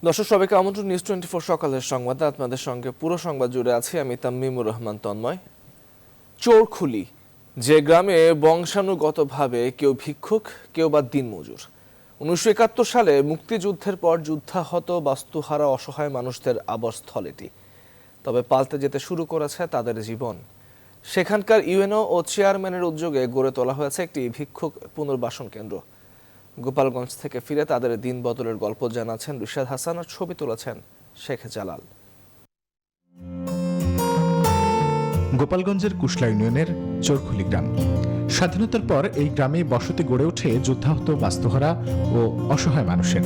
দর্শক সবাইকে আমন্ত্রণ নিউজ 24 সকালের সংবাদে আপনাদের সঙ্গে পুরো সংবাদ জুড়ে আছি আমি তামিমুর রহমান তন্ময়। চোরখুলি, যে গ্রামে বংশানুগতভাবে কেউ ভিক্ষুক কেউ বা দিনমজুর। 1971 সালে মুক্তিযুদ্ধের পর যুদ্ধাহত বাস্তুহারা অসহায় মানুষদের আবাসস্থল এটি। তবে পাল্টে যেতে শুরু করেছে তাদের জীবন। সেখানকার ইউএনও ও চেয়ারম্যানের উদ্যোগে গড়ে তোলা হয়েছে একটি ভিক্ষুক পুনর্বাসন কেন্দ্র। গোপালগঞ্জ থেকে ফিরে তাদের দিন বদলের গল্প জানাচ্ছেন রিশাদ হাসান আর ছবি তুলেছেন শেখ জালাল। গোপালগঞ্জের কুশলা ইউনিয়নের চোরখুলি গ্রাম। স্বাধীনতার পর এই গ্রামে বসতি গড়ে ওঠে যুদ্ধাহত বাস্তুহারা ও অসহায় মানুষের।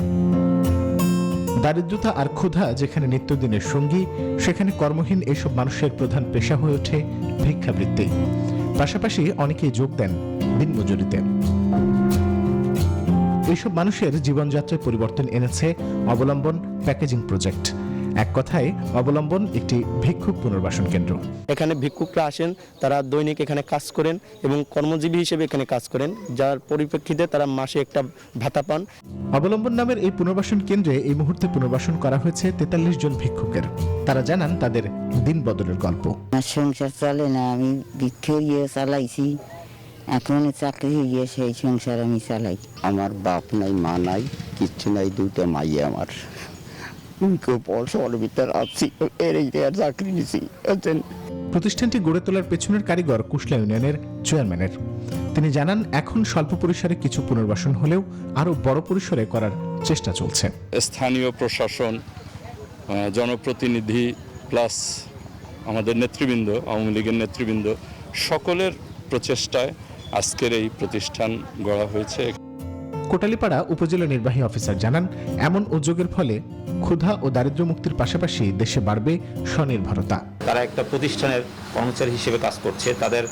দারিদ্রতা আর ক্ষুধা যেখানে নিত্যদিনের সঙ্গী, সেখানে কর্মহীন এইসব মানুষের প্রধান পেশা হয়ে ওঠে ভিক্ষাবৃত্তি। পাশাপাশি অনেকেই যোগ দেন দিনমজুরিতে। এইসব মানুষের জীবনযাত্রায় পরিবর্তন এনেছে অবলম্বন প্যাকেজিং প্রজেক্ট। এক কথায় অবলম্বন একটি ভিক্ষুক পুনর্বাসন কেন্দ্র। এখানে ভিক্ষুকরা আসেন, তারা দৈনিক এখানে কাজ করেন এবং কর্মজীবী হিসেবে এখানে কাজ করেন, যার পরিপ্রেক্ষিতে তারা মাসে একটা ভাতা পান। অবলম্বন নামের এই পুনর্বাসন কেন্দ্রে এই মুহূর্তে পুনর্বাসন করা হয়েছে 43 জন ভিক্ষুকের। তারা জানান তাদের দিন বদলের গল্প। সংসার চলে না, আমি ভিক্ষে চালাইছি, এখন চাকরি হয়ে গিয়ে সেই সংসার আমি চালাই। আমার বাপ নাই, মা নাই, কিচ্ছু নাই, দুটো মাই আমার। প্রতিষ্ঠানটি গড়ে তোলার পেছনের কারিগর কুশলা ইউনিয়নের চেয়ারম্যানের। তিনি জানান এখন স্বল্প পরিসরে কিছু পুনর্বাসন হলেও আরো বড় পরিসরে করার চেষ্টা চলছে। স্থানীয় প্রশাসন, জনপ্রতিনিধি প্লাস আমাদের নেতৃবৃন্দ, আওয়ামী লীগের নেতৃবৃন্দ, সকলের প্রচেষ্টায় আজকের এই প্রতিষ্ঠান গড়া হয়েছে। কোটালীপাড়া উপজেলা নির্বাহী অফিসার জানান এমন উদ্যোগের ফলে ক্ষুধা ও দারিদ্র মুক্তির পাশাপাশি দেশে বাড়বে স্বনির্ভরতা। তারা একটা প্রতিষ্ঠানের কর্মচারী হিসেবে কাজ করছে, তাদের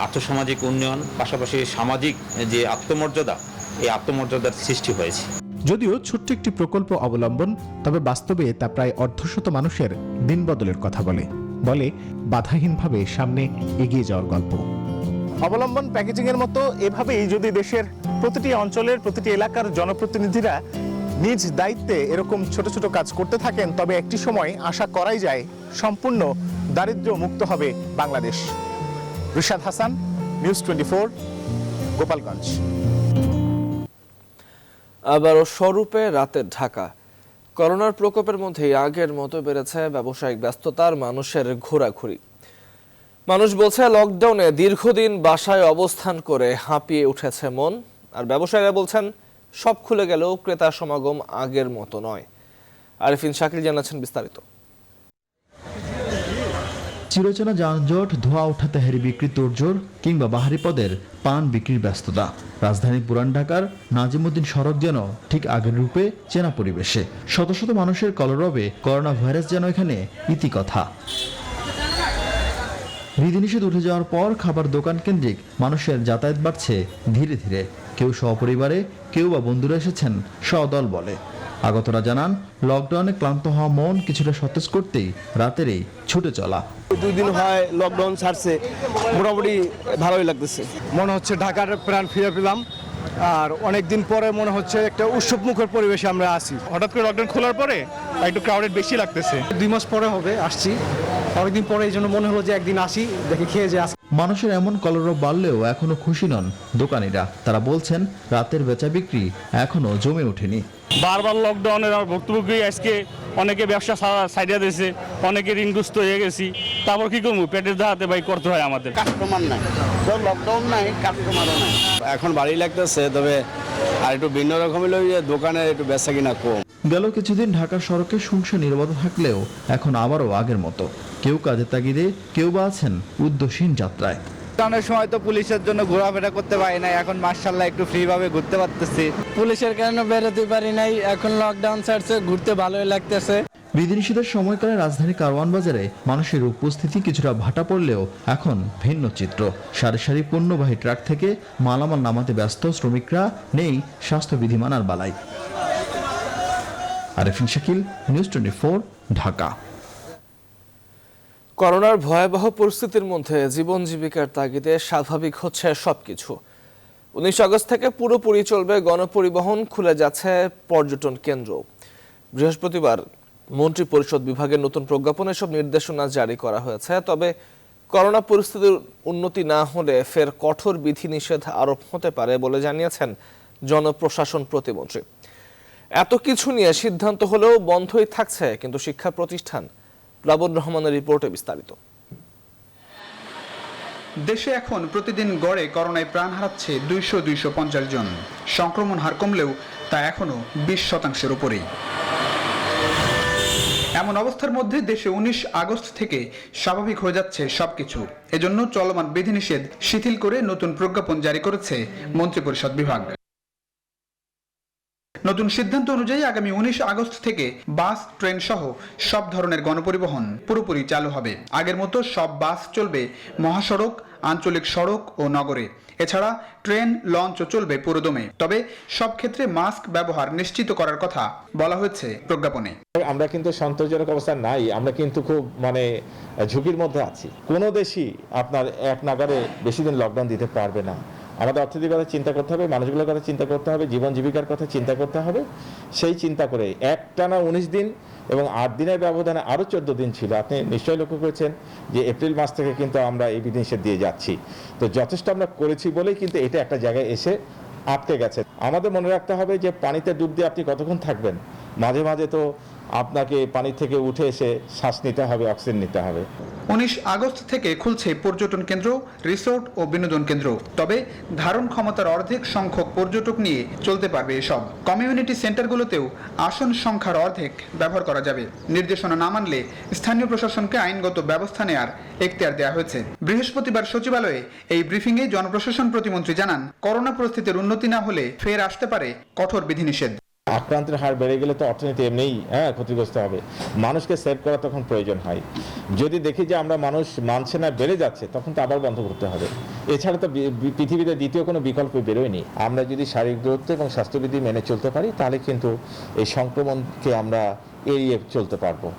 আর্থসামাজিক উন্নয়ন পাশাপাশি সামাজিক যে আত্মমর্যাদা, এই আত্মমর্যাদার সৃষ্টি হয়েছে। যদিও ছোট্ট একটি প্রকল্প অবলম্বন, তবে বাস্তবে তা প্রায় অর্ধশত মানুষের দিন বদলের কথা বলে বাধাহীনভাবে সামনে এগিয়ে যাওয়ার গল্প। অবলম্বন প্যাকেজিং এর মতো এভাবেই যদি দেশের প্রতিটি অঞ্চলের প্রতিটি এলাকার জনপ্রতিনিধিরা নিজ দায়িত্বে এরকম ছোট ছোট কাজ করতে থাকেন, তবে একটি সময় আশা করাই যায় সম্পূর্ণ দারিদ্র্য মুক্ত হবে বাংলাদেশ। রিশাদ হাসান, নিউজ 24, গোপালগঞ্জ। আবারও স্বরূপে রাতের ঢাকা। করোনার প্রকোপের মধ্যেই আগের মতো বেড়েছে ব্যবসায়িক ব্যস্ততার মানুষের ঘোরাঘুরি। মানুষ বলছে লকডাউনে দীর্ঘদিন বাসায় অবস্থান করে হাঁপিয়ে উঠেছে মন। আর ব্যবসায়ীরা বলছেন সব খুলে গেলেও ক্রেতার সমাগম আগের মতো নয়। আরিফিন শাকিল জানাচ্ছেন বিস্তারিত। চিরচেনা যানজট, ধোঁয়া ওঠাতে হেরি বিক্রি তোড়জোড় কিংবা বাহারি পদের পান বিক্রির ব্যস্ততা। রাজধানী পুরান ঢাকার নাজিমুদ্দিন সড়ক যেন ঠিক আগের রূপে চেনা পরিবেশে। শত শত মানুষের কলরবে করোনা ভাইরাস যেন এখানে ইতিকথা। বিধিনিষেধ উঠে যাওয়ার পর খাবার দোকান কেন্দ্রিক মানুষের যাতায়াত বাড়ছে ধীরে ধীরে। কেউ সপরিবারে, কেউ বা বন্ধুরা এসেছেন সদল বলে। আগতরা জানান লকডাউনে ক্লান্ত হওয়া মন কিছুটা সতেজ করতেই রাতের এই ছুটে চলা। 2 দিন হয় লকডাউন ছাড়ছে, মোটামুটি ভালোই লাগতেছে। মনে হচ্ছে ঢাকার প্রাণ ফিরে পেলাম, আর অনেকদিন পরে মনে হচ্ছে একটা উৎসব মুখর পরিবেশে আমরা আছি। হঠাৎ করে লকডাউন খোলার পরে একটু ক্রাউডেড বেশি লাগতেছে। 2 মাস পরে হবে আসছি, অনেকদিন পরে, এই জন্য মনে হলো যে একদিন আসি, দেখে খেয়ে যে আসি। মানুষের এমন কলরব বাড়লেও এখনো খুশি নন দোকানিরা। তারা বলছেন রাতের বেচা বিক্রি এখনো জমে ওঠেনি। বারবার লকডাউনের ভুক্তভোগী আজকে অনেকে ব্যবসা সাইডে দিয়েছে, অনেকে ঋণগ্রস্ত হয়ে গেছি। তারপর কি করবো, পেটের দাঁড়াতে ভাই করতে হয় আমাদের। কাস্টমার নাই, লকডাউন নাই, কাস্টমারও নাই। এখন ভারী লাগতেছে, তবে আর একটু ভিন্ন রকমের দোকানে একটু বেচা কিনা কম। গেল কিছুদিন ঢাকার সড়কে শুনশান নীরবতা থাকলেও এখন আবারও আগের মতো। কেউ কাজের তাগিদে, কেউ বা আছেন উদ্দেশ্যহীন যাত্রায়। লকডাউনের সময় তো পুলিশের জন্য ঘোরাফেরা করতে পারি নাই, এখন মাশাআল্লাহ একটু ফ্রি ভাবে ঘুরতে পারতেছি। পুলিশের কারণে বেরোতে পারি নাই, এখন লকডাউন ছাড়ছে, ঘুরতে ভালোই লাগতেছে। বিধিনিষেধের সময়কালে রাজধানী কারওয়ান বাজারে মানুষের উপস্থিতি কিছুটা ভাটা পড়লেও এখন ভিন্ন চিত্র। সারি সারি পণ্যবাহী ট্রাক থেকে মালামাল নামাতে ব্যস্ত শ্রমিকরা, নেই স্বাস্থ্যবিধি মানার বালাই। আরিফিন শাকিল, নিউজ 24, ঢাকা। করোনার ভয়াবহ পরিস্থিতির মধ্যে জীবন জীবিকার তাগিদে স্বাভাবিক হচ্ছে সবকিছু। 19 আগস্ট থেকে পুরোপুরি চলবে গণপরিবহন, খুলে যাচ্ছে পর্যটন কেন্দ্র। বৃহস্পতিবার মন্ত্রী পরিষদ বিভাগের নতুন প্রজ্ঞাপনে সব নির্দেশনা জারি করা হয়েছে। তবে করোনা পরিস্থিতির উন্নতি না হলে ফের কঠোর বিধিনিষেধ আরোপ হতে পারে বলে জানিয়েছেন জনপ্রশাসন প্রতিমন্ত্রী। এত কিছু নিয়ে সিদ্ধান্ত হলেও বন্ধই থাকছে কিন্তু শিক্ষা প্রতিষ্ঠান। প্লাবন রহমানের রিপোর্টে বিস্তারিত। দেশে এখন প্রতিদিন গড়ে করোনায় প্রাণ হারাচ্ছে 200-250 জন। সংক্রমণ হার কমলেও তা এখনো 20% উপরেই। এমন অবস্থার মধ্যে দেশে 19 আগস্ট থেকে স্বাভাবিক হয়ে যাচ্ছে সবকিছু। এজন্য চলমান বিধিনিষেধ শিথিল করে নতুন প্রজ্ঞাপন জারি করেছে মন্ত্রিপরিষদ বিভাগ। নতুন সিদ্ধান্ত অনুযায়ী আগামী 19 আগস্ট থেকে বাস, ট্রেন সহ সব ধরনের গণপরিবহন পুরোপুরি চালু হবে। আগের মতো সব বাস চলবে মহাসড়ক, আঞ্চলিক সড়ক ও নগরে। এছাড়া ট্রেন, লঞ্চও চলবে পুরোদমে। তবে সব ক্ষেত্রে মাস্ক ব্যবহার নিশ্চিত করার কথা বলা হয়েছে প্রজ্ঞাপনে। আমরা কিন্তু সন্তোষজনক অবস্থা নাই, আমরা কিন্তু খুব ঝুঁকির মধ্যে আছি। কোনো দেশই আপনার এক নাগারে বেশি দিন লকডাউন দিতে পারবে না। আমাদের অর্থনীতির কথা চিন্তা করতে হবে, মানুষগুলোর কথা চিন্তা করতে হবে, জীবন জীবিকার কথা চিন্তা করতে হবে। সেই চিন্তা করে একটানা 19 দিন এবং 8 দিনের ব্যবধানে আরও 14 দিন ছিল। আপনি নিশ্চয়ই লক্ষ্য করেছেন যে এপ্রিল মাস থেকে কিন্তু আমরা এই বিধিনিষেধ দিয়ে যাচ্ছি। তো যথেষ্ট আমরা করেছি বলেই কিন্তু এটা একটা জায়গায় এসে আটকে গেছে। আমাদের মনে রাখতে হবে যে পানিতে ডুব দিয়ে আপনি কতক্ষণ থাকবেন। মাঝে মাঝে তো আপনাকে পানি থেকে উঠে এসে শ্বাস নিতে হবে, অক্সিজেন নিতে হবে। 19 আগস্ট থেকে খুলছে পর্যটন কেন্দ্র, রিসোর্ট ও বিনোদন কেন্দ্র। তবে ধারণ ক্ষমতার অর্ধেক সংখ্যক পর্যটক নিয়ে চলতে পারবে এসব। কমিউনিটি সেন্টারগুলোতেও আসন সংখ্যার অর্ধেক ব্যবহার করা যাবে। নির্দেশনা না মানলে স্থানীয় প্রশাসনকে আইনগত ব্যবস্থা নেওয়ার এখতিয়ার দেওয়া হয়েছে। বৃহস্পতিবার সচিবালয়ে এই ব্রিফিংয়ে জনপ্রশাসন প্রতিমন্ত্রী জানান, করোনা পরিস্থিতির উন্নতি না হলে ফের আসতে পারে কঠোর বিধিনিষেধ। আক্রান্তের হার বেড়ে গেলে তো অর্থনীতি এমনিই ক্ষতিগ্রস্ত হবে। মানুষকে সেভ করা তখন প্রয়োজন হয়। যদি দেখি যে আমরা মানুষ মানছে না, বেড়ে যাচ্ছে, তখন তো আবার বন্ধ করতে হবে। এছাড়া তো পৃথিবীতে দ্বিতীয় কোনো বিকল্প বেরোয়নি। আমরা যদি শারীরিক দূরত্ব এবং স্বাস্থ্যবিধি মেনে চলতে পারি তাহলে কিন্তু এই সংক্রমণকে আমরা এড়িয়ে চলতে পারবো।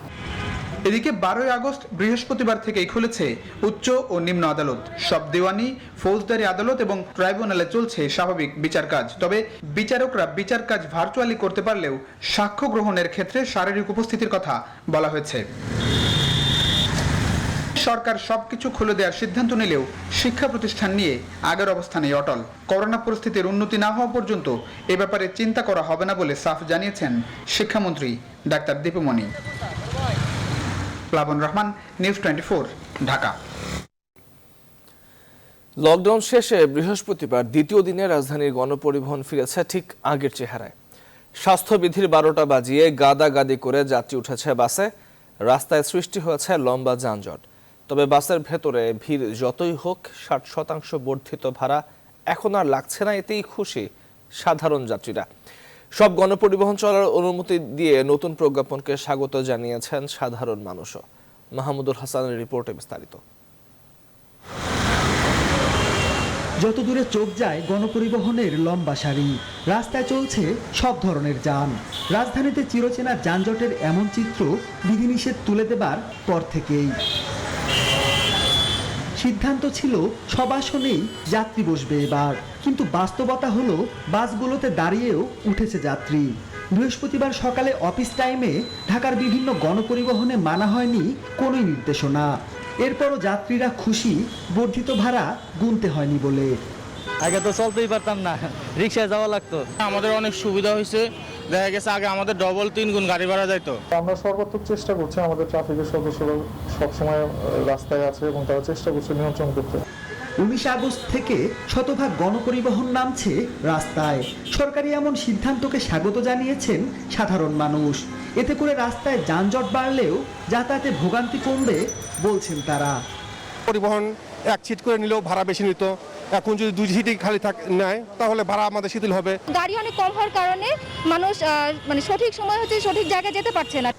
এদিকে 12 আগস্ট বৃহস্পতিবার থেকেই খুলেছে উচ্চ ও নিম্ন আদালত। সব দেওয়ানি, ফৌজদারি আদালত এবং ট্রাইব্যুনালে চলছে স্বাভাবিক বিচার কাজ। তবে বিচারকরা বিচার কাজ ভার্চুয়ালি করতে পারলেও সাক্ষ্য গ্রহণের ক্ষেত্রে শারীরিক উপস্থিতির কথা বলা হয়েছে। সরকার সবকিছু খুলে দেওয়ার সিদ্ধান্ত নিলেও শিক্ষা প্রতিষ্ঠান নিয়ে আগের অবস্থানেই অটল। করোনা পরিস্থিতির উন্নতি না হওয়া পর্যন্ত এ ব্যাপারে চিন্তা করা হবে না বলে সাফ জানিয়েছেন শিক্ষামন্ত্রী ডাক্তার দীপুমণি। প্লাবন রহমান, নিউজ 24, ঢাকা। লকডাউন শেষে বৃহস্পতিবার দ্বিতীয় দিনে রাজধানীর গণপরিবহন ফিরেছে ঠিক আগের চেহারায়। স্বাস্থ্যবিধির 12টা বাজিয়ে গাদাগাদি করে যাত্রী উঠেছে বাসে। রাস্তায় সৃষ্টি হয়েছে লম্বা যানজট। তবে বাসের ভেতরে ভিড় যতই হোক 60% বর্ধিত ভাড়া এখন আর লাগছে না, এতেই খুশি সাধারণ যাত্রীরা। সব গণপরিবহন চলার অনুমতি দিয়ে নতুন প্রজ্ঞাপনকে স্বাগত জানিয়েছেন সাধারণ মানুষও। মাহমুদুল হাসানের রিপোর্টে বিস্তারিত। যত দূরে চোখ যায় গণপরিবহনের লম্বা সারি। রাস্তায় চলছে সব ধরনের যান। রাজধানীতে চিরচেনা যানজটের এমন চিত্র বিধিনিষেধ তুলে দেবার পর থেকেই। সিদ্ধান্ত ছিল সব আসনেই যাত্রী বসবে এবার, কিন্তু বাস্তবতা হলো বাসগুলোতে দাঁড়িয়েও উঠেছে যাত্রী। বৃহস্পতিবার সকালে অফিস টাইমে ঢাকার বিভিন্ন গণপরিবহনে মানা হয়নি কোনোই নির্দেশনা। এরপরও যাত্রীরা খুশি বর্ধিত ভাড়া গুনতে হয়নি বলে। আগে তো চলতেই পারতাম না, রিক্সায় যাওয়া লাগতো। আমাদের অনেক সুবিধা হয়েছে। দেখা গেছে আগে আমাদের ডবল 3 গুণ গাড়ি ভাড়া যাইতো। আমরা সর্বাত্মক চেষ্টা করছি, আমাদের ট্রাফিকের সদস্যরা সবসময় রাস্তায় আছে এবং তারা চেষ্টা করছে নিয়ন্ত্রণ করতে। 19 আগস্ট থেকে শতভাগ গণপরিবহন নামছে রাস্তায়। সরকারি এমন সিদ্ধান্তকে স্বাগত জানিয়েছেন সাধারণ মানুষ। এতে করে রাস্তায় যানজট বাড়লেও যাতায়াতে ভোগান্তি কমবে বলছেন তারা। পরিবহন এক সিট করে নিলেও ভাড়া বেশি নিত, এখন যদি 2 সিটই খালি নেয় তাহলে ভাড়া আমাদের শিথিল হবে। গাড়ি অনেক কম হওয়ার কারণে মানুষ সঠিক সময় হচ্ছে সঠিক জায়গায় যেতে পারছে না।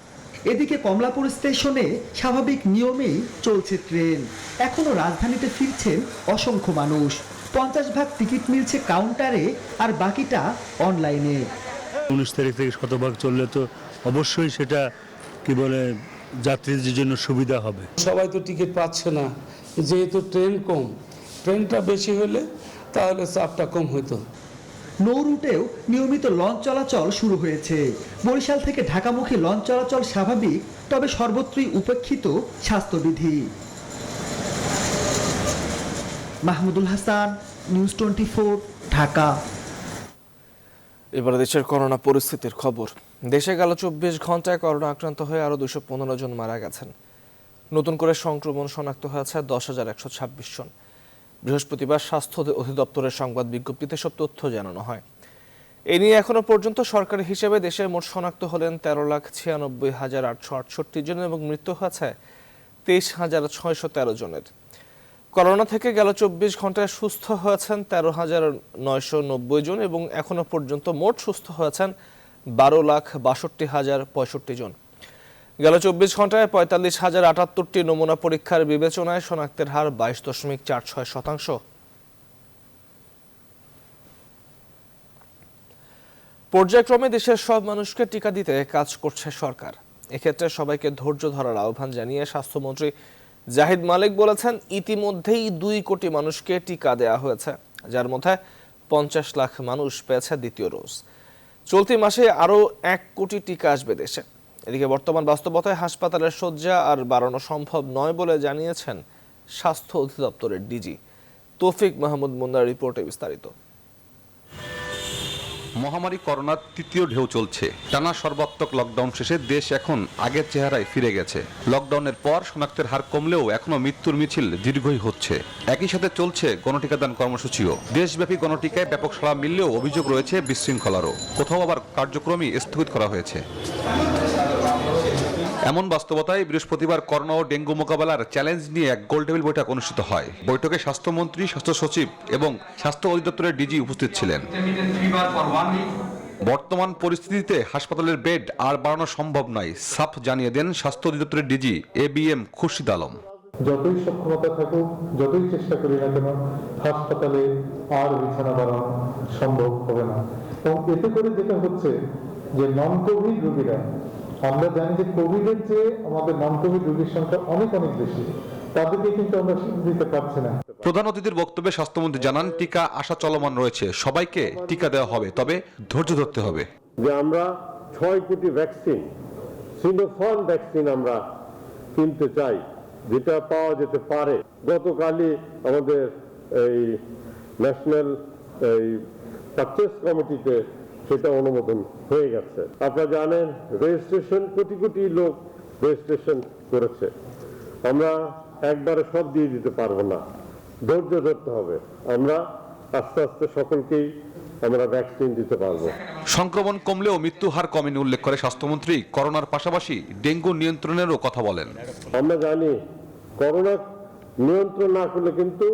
এদিকে কমলাপুর স্টেশনে স্বাভাবিক নিয়মেই চলছে ট্রেন। এখনো রাজধানীতে ফিরছেন অসংখ্য মানুষ। 50 ভাগ টিকিট মিলছে কাউন্টারে আর বাকিটা অনলাইনে। 19 তারিখ থেকে শতভাগ চললে তো অবশ্যই সেটা যাত্রীদের জন্য সুবিধা হবে। সবাই তো টিকিট পাচ্ছে না, যেহেতু ট্রেন কম, ট্রেনটা বেশি হলে তাহলে চাপটা কম হতো। নৌ রুটেও নিয়মিত লঞ্চ চলাচল শুরু হয়েছে। বরিশাল থেকে ঢাকামুখী লঞ্চ চলাচল স্বাভাবিক, তবে সর্বত্রই উপেক্ষিত স্বাস্থ্যবিধি। মাহমুদুল হাসান, নিউজ 24, ঢাকা। এবার দেশের করোনা পরিস্থিতির খবর। দেশে গেল 24 ঘন্টায় করোনা আক্রান্ত হয়ে আরও 215 জন মারা গেছেন। নতুন করে সংক্রমণ শনাক্ত হয়েছে 10,126 জন। বৃহস্পতিবার স্বাস্থ্য অধিদপ্তরের সংবাদ বিজ্ঞপ্তিতে সব তথ্য জানানো হয়। এ নিয়ে এখনো পর্যন্ত সরকারি হিসেবে দেশে মোট শনাক্ত হলেন 13,96,868 জন এবং মৃত্যু হয়েছে 23,613 জনের। করোনা থেকে গেল 24 ঘন্টায় সুস্থ হয়েছেন 13,990 জন এবং এখনো পর্যন্ত মোট সুস্থ হয়েছেন 12,62,065 জন। গেল 24 ঘন্টায় 45,078টি নমুনা পরীক্ষার বিবেচনায় শনাক্তের হার 22.46%। পর্যায়ক্রমে দেশের সব মানুষকে টিকা দিতে কাজ করছে সরকার। এক্ষেত্রে সবাইকে ধৈর্য ধরার আহ্বান জানিয়ে স্বাস্থ্যমন্ত্রী জাহিদ মালিক বলেছেন, ইতিমধ্যেই 2 কোটি মানুষকে টিকা দেওয়া হয়েছে, যার মধ্যে 50 লাখ মানুষ পেয়েছে দ্বিতীয় ডোজ। চলতি মাসে আরও 1 কোটি টিকা আসবে দেশে। এদিকে বর্তমান বাস্তবতায় হাসপাতালের শয্যা আর বাড়ানো সম্ভব নয় বলে জানিয়েছেন স্বাস্থ্য অধিদপ্তরের ডিজি তৌফিক মাহমুদ মুন্নার রিপোর্টে বিস্তারিত। মহামারী করোনার তৃতীয় ঢেউ চলছে। টানা সর্বাত্মক লকডাউন শেষে দেশ এখন আগের চেহারায় ফিরে গেছে। লকডাউনের পর শনাক্তের হার কমলেও এখনো মৃত্যুর মিছিল দীর্ঘই হচ্ছে। একই সাথে চলছে গণটিকাদান কর্মসূচিও। দেশব্যাপী গণটিকায় ব্যাপক সাড়া মিললেও অভিযোগ রয়েছে বিশৃঙ্খলারও। কোথাও আবার কার্যক্রমই স্থগিত করা হয়েছে। এমন বাস্তবতায় বৃহস্পতিবার করোনা ও ডেঙ্গু মোকাবেলার চ্যালেঞ্জ নিয়ে এক গোলটেবিল বৈঠক অনুষ্ঠিত হয়। বৈঠকে স্বাস্থ্যমন্ত্রী, স্বাস্থ্য সচিব এবং স্বাস্থ্য অধিদপ্তরের ডিজি উপস্থিত ছিলেন। বর্তমান পরিস্থিতিতে হাসপাতালের বেড আর বাড়ানো সম্ভব নয়, সাফ জানিয়ে দেন স্বাস্থ্য অধিদপ্তরের ডিজি ABM খুরশিদ আলম। যতই সক্ষমতা থাকুক, যতই চেষ্টা করি না কেন, হাসপাতালে আর বিছানা বাড়ানো সম্ভব হবে না। এবং এতে করে যেটা হচ্ছে যে নন কোভিড রোগীরা, আমরা জানি যে কোভিডের চেয়ে আমাদের নন কোভিড রোগীর সংখ্যা অনেক অনেক বেশি, তাদেরকে কিন্তু আমরা দিতে পারছি না। প্রধান অতিথির বক্তব্যে স্বাস্থ্যমন্ত্রী জানান, টিকা আশা চলমান রয়েছে, সবাইকে টিকা দেওয়া হবে, তবে ধৈর্য ধরতে হবে। যে আমরা 6 কোটি ভ্যাকসিন, সিনোফার্ম ভ্যাকসিন আমরা কিনতে চাই, যেটা পাওয়া যেতে পারে। গতকালই আমাদের এই ন্যাশনাল পারচেজ কমিটিতে সেটা অনুমোদন হয়ে গেছে। আপনারা জানেন, রেজিস্ট্রেশন কোটি কোটি লোক রেজিস্ট্রেশন করেছে। আমরা একবারে সব দিয়ে দিতে পারবো না, ধৈর্য ধরতে হবে। আমরা আস্তে আস্তে সকলকেই আমরা ভ্যাকসিন দিতে পারবো। সংক্রমণ কমলেও মৃত্যু হার কমেনি উল্লেখ করে স্বাস্থ্যমন্ত্রী করোনার পাশাপাশি ডেঙ্গু নিয়ন্ত্রণেরও কথা বলেন। আমরা জানি করোনা নিয়ন্ত্রণ না করলে কিন্তু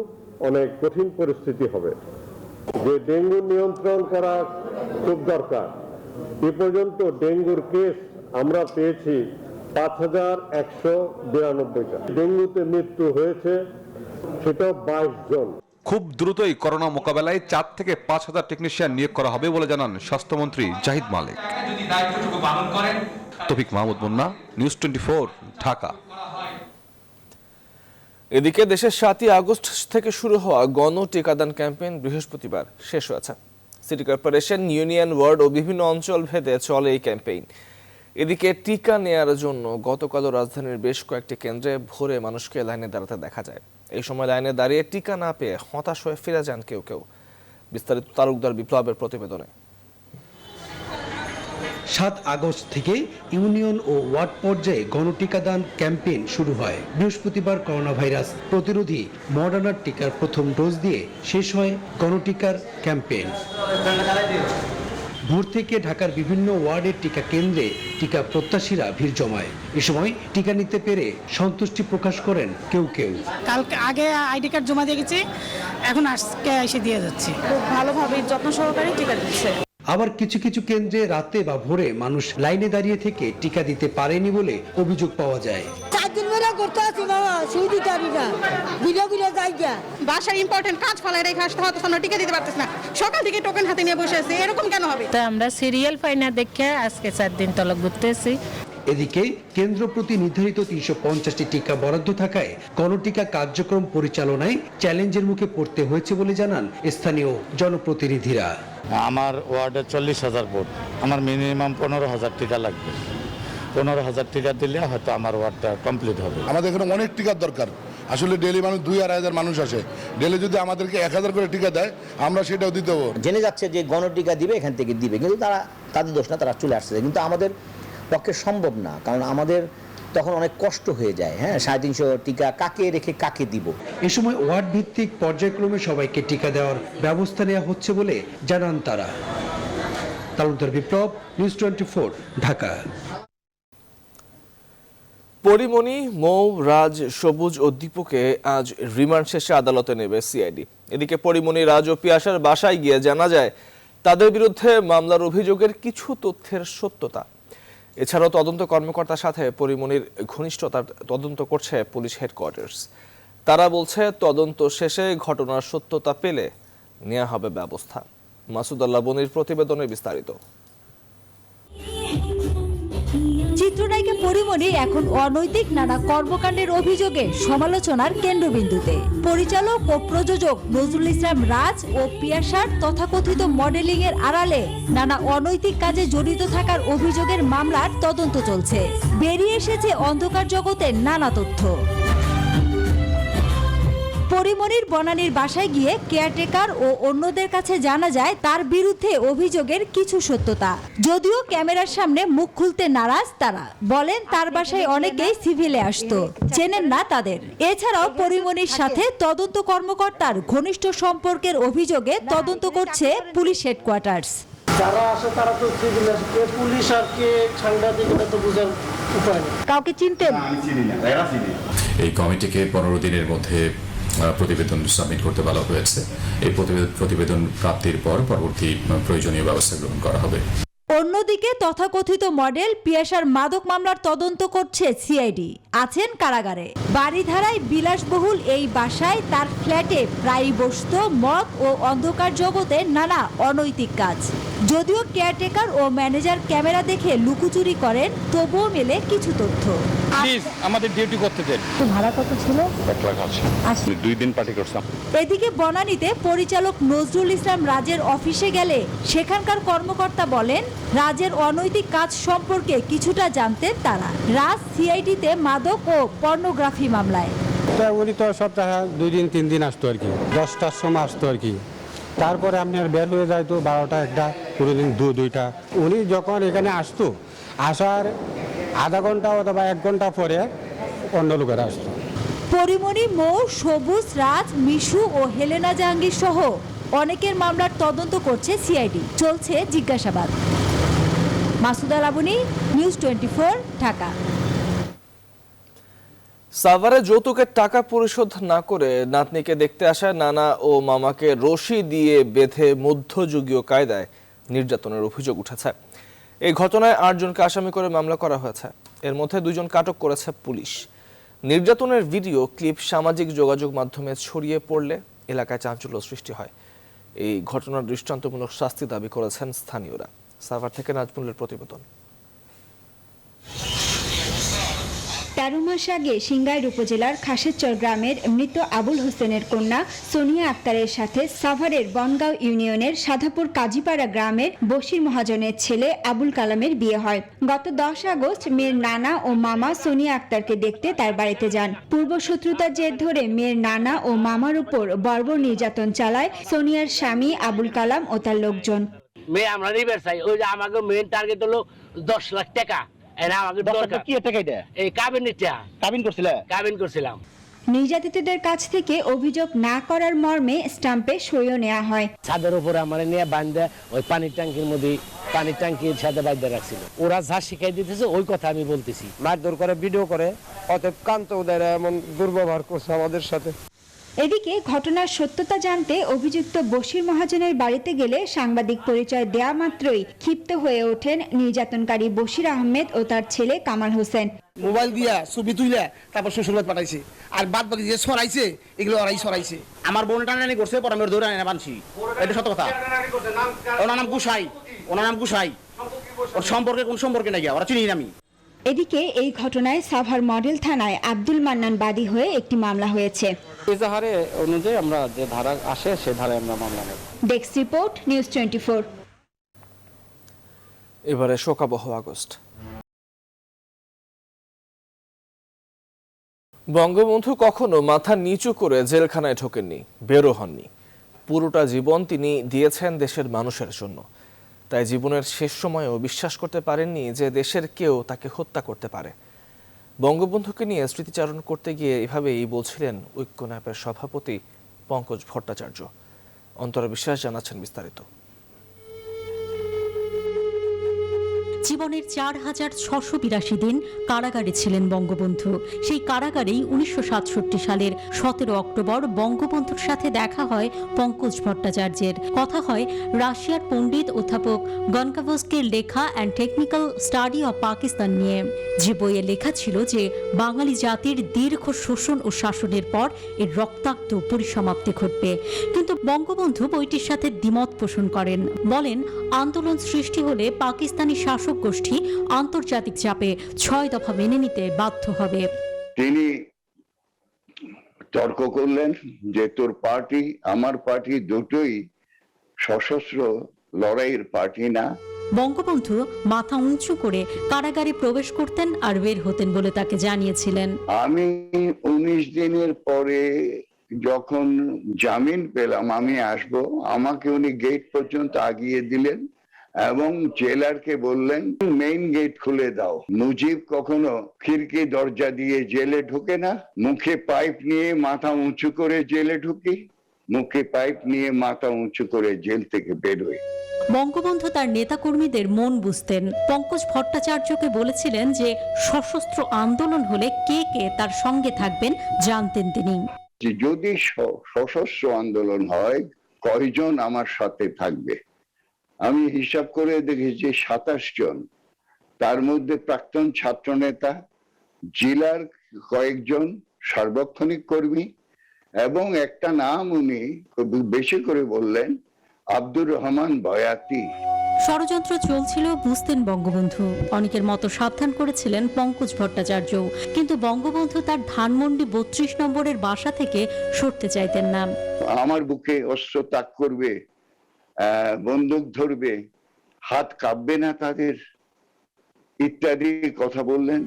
অনেক কঠিন পরিস্থিতি হবে। যে ডেঙ্গু নিয়ন্ত্রণ করা খুব দরকার। এ পর্যন্ত ডেঙ্গুর কেস আমরা পেয়েছি 5,192টা। ডেঙ্গুতে মৃত্যু হয়েছে সেটাও 22 জন। খুব দ্রুতই করোনা মোকাবেলায় 4 থেকে 5,000 টেকনিশিয়ান নিয়োগ করা হবে বলে জানান স্বাস্থ্যমন্ত্রী জাহিদ মালিক। তৌফিক মাহমুদ মুন্না, নিউজ 24, ঢাকা। এদিকে দেশের 7ই আগস্ট থেকে শুরু হওয়া গণ টিকাদান ক্যাম্পেইন বৃহস্পতিবার শেষ হয়েছে। সিটি কর্পোরেশন, ইউনিয়ন, ওয়ার্ড ও বিভিন্ন অঞ্চল ভেদে চলে এই ক্যাম্পেইন। এদিকে টিকা নেয়ার জন্য গতকালও রাজধানীর বেশ কয়েকটি কেন্দ্রে ভোরে মানুষকে লাইনে দাঁড়াতে দেখা যায়। এই সময় লাইনে দাঁড়িয়ে টিকা না পেয়ে হতাশ হয়ে ফিরে যান কেউ কেউ। বিস্তারিত তালুকদার বিপ্লবের প্রতিবেদনে। 7 আগস্ট থেকে ইউনিয়ন ও ওয়ার্ড পর্যায়ে গণটিকাদান ক্যাম্পেইন শুরু হয়। বৃহস্পতিবার করোনা ভাইরাস প্রতিরোধী মডার্নার টিকার প্রথম ডোজ দিয়ে শেষ হয় গণটিকার ক্যাম্পেইন। ভোর থেকে ঢাকার বিভিন্ন ওয়ার্ডের টিকা কেন্দ্রে টিকা প্রত্যাশীরা ভিড় জমায়। এ সময় টিকা নিতে পেরে সন্তুষ্টি প্রকাশ করেন কেউ কেউ। কালকে আগে আইডি কার্ড জমা দিয়ে গেছি, এখন আজকে এসে দিয়ে যাচ্ছি। খুব ভালোভাবে যত্ন সহকারে টিকা দিচ্ছে। আবার কিছু কিছু কেন্দ্রে রাতে বা ভোরে মানুষ লাইনে দাঁড়িয়ে থেকে টিকা দিতে পারেনি বলে অভিযোগ পাওয়া যায়। বাসার ইম্পর্টেন্ট কাজ ফলাই রেখে আসতে হতো, টিকা দিতে পারতেছ না। সকাল থেকে টোকেন হাতে নিয়ে বসে আছে, এরকম কেন হবে? তো আমরা সিরিয়াল পাই না দেখে আজকে 4 দিন তলক ঘুরতেছি। এদিকে কেন্দ্র প্রতি নির্ধারিত 350টি টিকা বরাদ্দ থাকায় গণটিকা কার্যক্রম পরিচালনায় চ্যালেঞ্জের মুখে পড়তে হয়েছে বলে জানান স্থানীয় জনপ্রতিনিধিরা। আমার ওয়ার্ডে 40,000 ভোট, আমার মিনিমাম 15,000 টিকা লাগবে। 15,000 টিকা দিলে হয়তো আমার ওয়ার্ডটা কমপ্লিট হবে। আমাদের এখানে অনেক টিকার দরকার, আসলে ডেলি মানুষ 2,000 মানুষ আসে, ডেলি যদি আমাদেরকে 1,000 করে টিকা দেয় আমরা সেটাও দিতে দেবো। জেনে যাচ্ছে যে গণটিকা দিবে, এখান থেকে দিবে, কিন্তু তাদের দোষ না, তারা চলে আসছে, কিন্তু আমাদের পক্ষে সম্ভব না, কারণ আমাদের তখন অনেক কষ্ট হয়ে যায়। 350 টিকা কাকে রেখে কাকে দিব। এ সময় ওয়ার্ড ভিত্তিক পর্যায়ক্রমে সবাইকে টিকা দেওয়ার ব্যবস্থা নেওয়া হচ্ছে বলে জানান তারা। তালুকদার বিপ্লব, নিউজ 24, ঢাকা। পরিমণি, মৌ, রাজ, সবুজ ও দীপুকে আজ রিমান্ড শেষে আদালতে নেবে সিআইডি। এদিকে পরিমণি, রাজ ও পিয়াসার বাসায় গিয়ে জানা যায় তাদের বিরুদ্ধে মামলার অভিযোগের কিছু তথ্যের সত্যতা। এছাড়াও তদন্ত কর্মকর্তার সাথে পরিমণির ঘনিষ্ঠতার তদন্ত করছে পুলিশ হেডকোয়ার্টার্স। তারা বলছে তদন্ত শেষে ঘটনার সত্যতা পেলে নেওয়া হবে ব্যবস্থা। মাসুদ আল্লাহ বনির প্রতিবেদনে বিস্তারিত। চিত্রনায়িকা পরিমণি এখন অনৈতিক নানা কর্মকাণ্ডের অভিযোগে সমালোচনার কেন্দ্রবিন্দুতে। পরিচালক ও প্রযোজক নজরুল ইসলাম রাজ ও পিয়াসার তথাকথিত মডেলিং এর আড়ালে নানা অনৈতিক কাজে জড়িত থাকার অভিযোগের মামলার তদন্ত চলছে। বেরিয়ে এসেছে অন্ধকার জগতের নানা তথ্য। পরিমণির বনানীর বাসায় গিয়ে কেয়ারটেকার ও অন্যদের কাছে জানা যায় তার বিরুদ্ধে অভিযোগের কিছু সত্যতা। যদিও ক্যামেরার সামনে মুখ খুলতে নারাজ তারা, বলেন তার বাসায় অনেকেই সিভিলে আসতো, চেনেন না তাদের। এছাড়াও পরিমণির সাথে তদন্ত কর্মকর্তার ঘনিষ্ঠ সম্পর্কের অভিযোগে তদন্ত করছে পুলিশ হেডকোয়ার্টার্স। যারা আসে তারা তো সিভিল আসে, কে পুলিশ আর কে সাংবাদিক এটা তো বোঝার উপায় নেই। কাউকে চিনতেন? এই কমিটিকে 15 দিনের মধ্যে প্রতিবেদন সাবমিট করতে বলা হয়েছে। এই প্রতিবেদন প্রাপ্তির পর পরবর্তী প্রয়োজনীয় ব্যবস্থা গ্রহণ করা হবে। অন্যদিকে তথাকথিত মডেল পিয়াসার মাদক মামলার তদন্ত করছে সিআইডি, আছেন কারাগারে। বাড়িধারায় বিলাসবহুল এই বাসায় তার ফ্ল্যাটে প্রায়ই বসত মদ ও অন্ধকার জগতে নানা অনৈতিক কাজ। যদিও কেয়ারটেকার ও ম্যানেজার ক্যামেরা দেখে লুকোচুরি করেন, তবুও মেলে কিছু তথ্য। আমাদের ডিউটি করতে দেন। ভাড়া কত ছিল? 1 লাখ আছে। 2 দিন পার্টি করলাম। এদিকে বনানীতে পরিচালক নজরুল ইসলাম রাজের অফিসে গেলে সেখানকার কর্মকর্তা বলেন রাজের অনৈতিক কাজ সম্পর্কে কিছুটা জানতেন তারা। রাজ সিআইডিতে মাদক ও পর্নোগ্রাফি মামলায়। উনি তো সপ্তাহে 2 দিন 3 দিন আসতো আর কি, 10টার সময় আসতো আর কি। তারপরে আপনি আর বের হয়ে যাইতো 12টা 1টা, কোনোদিন 2টা। উনি যখন এখানে আসতো, আসার আধা ঘন্টা অথবা 1 ঘন্টা পরে অন্য লোকেরা আসতো। পরিমণি, মৌ, সবুজ, রাজ, মিশু ও হেলেনা জাহাঙ্গীর সহ অনেকের মামলার তদন্ত করছে সিআইডি, চলছে জিজ্ঞাসাবাদ। মাসুদ আলাবনী, নিউজ 24, ঢাকা। সাভারে যৌতুকের টাকা পরিশোধ না করে নাতনিকে দেখতে আসা নানা ও মামাকে রশি দিয়ে বেঁধে মধ্যযুগীয় কায়দায় নির্যাতনের অভিযোগ উঠেছে। এই ঘটনায় 8 জনকে আসামি করে মামলা করা হয়েছে। এর মধ্যে 2 জনকে আটক করেছে পুলিশ। নির্যাতনের ভিডিও ক্লিপ সামাজিক যোগাযোগ মাধ্যমে ছড়িয়ে পড়লে এলাকায় চাঞ্চল্য সৃষ্টি হয়। এই ঘটনার দৃষ্টান্তমূলক শাস্তি দাবি করেছেন স্থানীয়রা। সাভার থেকে নাজমুলের প্রতিবেদন। 13 মাস আগে সিংগাইর উপজেলার খাসেরচর গ্রামের মৃত আবুল হোসেনের কন্যা সোনিয়া আক্তারের সাথে সাভারের বনগাঁও ইউনিয়নের সাধাপুর কাজীপাড়া গ্রামের বশির মহাজনের ছেলে আবুল কালামের বিয়ে হয়। গত 10 আগস্ট মেয়ের নানা ও মামা সোনিয়া আক্তারকে দেখতে তার বাড়িতে যান। পূর্বশত্রুতার জের ধরে মেয়ের নানা ও মামার উপর বর্বর নির্যাতন চালায় সোনিয়ার স্বামী আবুল কালাম ও তার লোকজন। মেয়ে আমরা নিবার চাই, ওই যে আমাকে মেন টার্গেট হলো 10 লাখ টাকা। নির্যাতিতদের কাছ থেকে অভিযোগ না করার মর্মে স্ট্যাম্পে সইও নেওয়া হয়। ছাদের উপরে আমার নিয়ে বান্ধে ওই পানির ট্যাঙ্কির মধ্যে, পানির ট্যাঙ্কির সাথে বান্ধে রাখছিল। ওরা যা শিখাই দিতেছে ওই কথা আমি বলতেছি। মারধর করে, ভিডিও করে, অতএব কান্ত ওদের এমন দুর্ব্যবহার করছে আমাদের সাথে। এদিকে ঘটনার সত্যতা জানতে অভিযুক্ত বশির মহাজনের বাড়িতে গেলে সাংবাদিক পরিচয় দেয়া মাত্রই ক্ষিপ্ত হয়ে ওঠেন নির্যাতনকারী বশির আহমেদ ও তার ছেলে কামাল হোসেন। মোবাইল দিয়া ছবি তুইলে তারপর শ্বশুরবাড়ি পাঠাইছে, আর বাদ বাকি যে ছড়াইছে এগুলো ওরাই ছড়াইছে। আমার বোন টানানি করছে, পরে আমি ধরে আনা বানছি। এটা সত্য কথা। ওনার নাম গুসাই, ওনার নাম গুসাই। ওর সম্পর্কে কোন সম্পর্কে নাকি ওরা চিনি আমি। এদিকে এই ঘটনায় সাভার মডেল থানায় আব্দুল মান্নান বাদী হয়ে একটি মামলা হয়েছে। এজাহারে অনুযায়ী আমরা যে ধারা আসে সে ধারায় আমরা মামলা নেব। Desk report, news 24। এবারে শোকাবহ আগস্ট। বঙ্গবন্ধু কখনো মাথা নিচু করে জেলখানায় ঢোকেননি, বেরো হননি। পুরোটা জীবন তিনি দিয়েছেন দেশের মানুষের জন্য। তাই জীবনের শেষ সময়েও বিশ্বাস করতে পারেননি যে দেশের কেউ তাকে হত্যা করতে পারে। বঙ্গবন্ধুকে নিয়ে স্মৃতিচারণ করতে গিয়ে এভাবেই বলছিলেন ঐক্যনায়কের সভাপতি পঙ্কজ ভট্টাচার্য। অন্তরা বিশ্বাস জানাচ্ছেন বিস্তারিত। জীবনের ৪,৬৮২ দিন কারাগারে ছিলেন বঙ্গবন্ধু। সেই কারাগারেই ১৯৬৭ সালের ১৭ অক্টোবর বঙ্গবন্ধুর সাথে দেখা হয় পঙ্কজ ভট্টাচার্যের। কথা হয় রাশিয়ার পণ্ডিত অধ্যাপক গনকাভস্কির লেখা and technical study of Pakistan নিয়ে। যে বইয়ে লেখা ছিল যে বাঙালি জাতির দীর্ঘ শোষণ ও শাসনের পর এর রক্তাক্ত পরিসমাপ্তি ঘটবে। কিন্তু বঙ্গবন্ধু বইটির সাথে দ্বিমত পোষণ করেন। বলেন, আন্দোলন সৃষ্টি হলে পাকিস্তানি শাসক গোষ্ঠী আন্তর্জাতিক চাপে ৬ দফা মেনে নিতে বাধ্য হবে। তিনি তর্ক করলেন যে তোর পার্টি আমার পার্টি দুটোই সশস্ত্র লড়াইয়ের পার্টি না। বঙ্গবন্ধু মাথা উঁচু করে কারাগারে প্রবেশ করতেন আর বের হতেন বলে তাকে জানিয়েছিলেন। আমি ১৯ দিনের পরে যখন জামিন পেলাম আমি আসব, আমাকে উনি গেট পর্যন্ত আগিয়ে দিলেন এবং জেলারকে বললেন মেইন গেট খুলে দাও। মুজিব কখনো খিড়কি দরজা দিয়ে জেলে ঢুকে না, মুখে পাইপ নিয়ে মাথা উঁচু করে জেলে ঢুকি, মুখে পাইপ নিয়ে মাথা উঁচু করে জেল থেকে বেরোয়। বঙ্গবন্ধু তার নেতাকর্মীদের মন বুঝতেন। পঙ্কজ ভট্টাচার্যকে বলেছিলেন যে সশস্ত্র আন্দোলন হলে কে কে তার সঙ্গে থাকবেন জানতেন তিনি। যদি সশস্ত্র আন্দোলন হয় কয়জন আমার সাথে থাকবে, আমি হিসাব করে দেখেছি ২৭ জন। তার মধ্যে প্রাক্তন ছাত্র নেতা, জেলার কয়েকজন সার্বক্ষণিক কর্মী এবং একটা নাম উনি খুব বেশি করে বললেন, আব্দুর রহমান বয়াতি। ষড়যন্ত্র চলছিল বুঝতেন বঙ্গবন্ধু। অনেকের মতো সাবধান করেছিলেন পঙ্কজ ভট্টাচার্য। কিন্তু বঙ্গবন্ধু তার ধানমন্ডি ৩২ নম্বরের বাসা থেকে সরতে চাইতেন না। আমার বুকে অস্ত্র তাক করবে, বন্দুক ধরবে, হাত কাঁপবে না তাদের, ইত্যাদি কথা বললেন।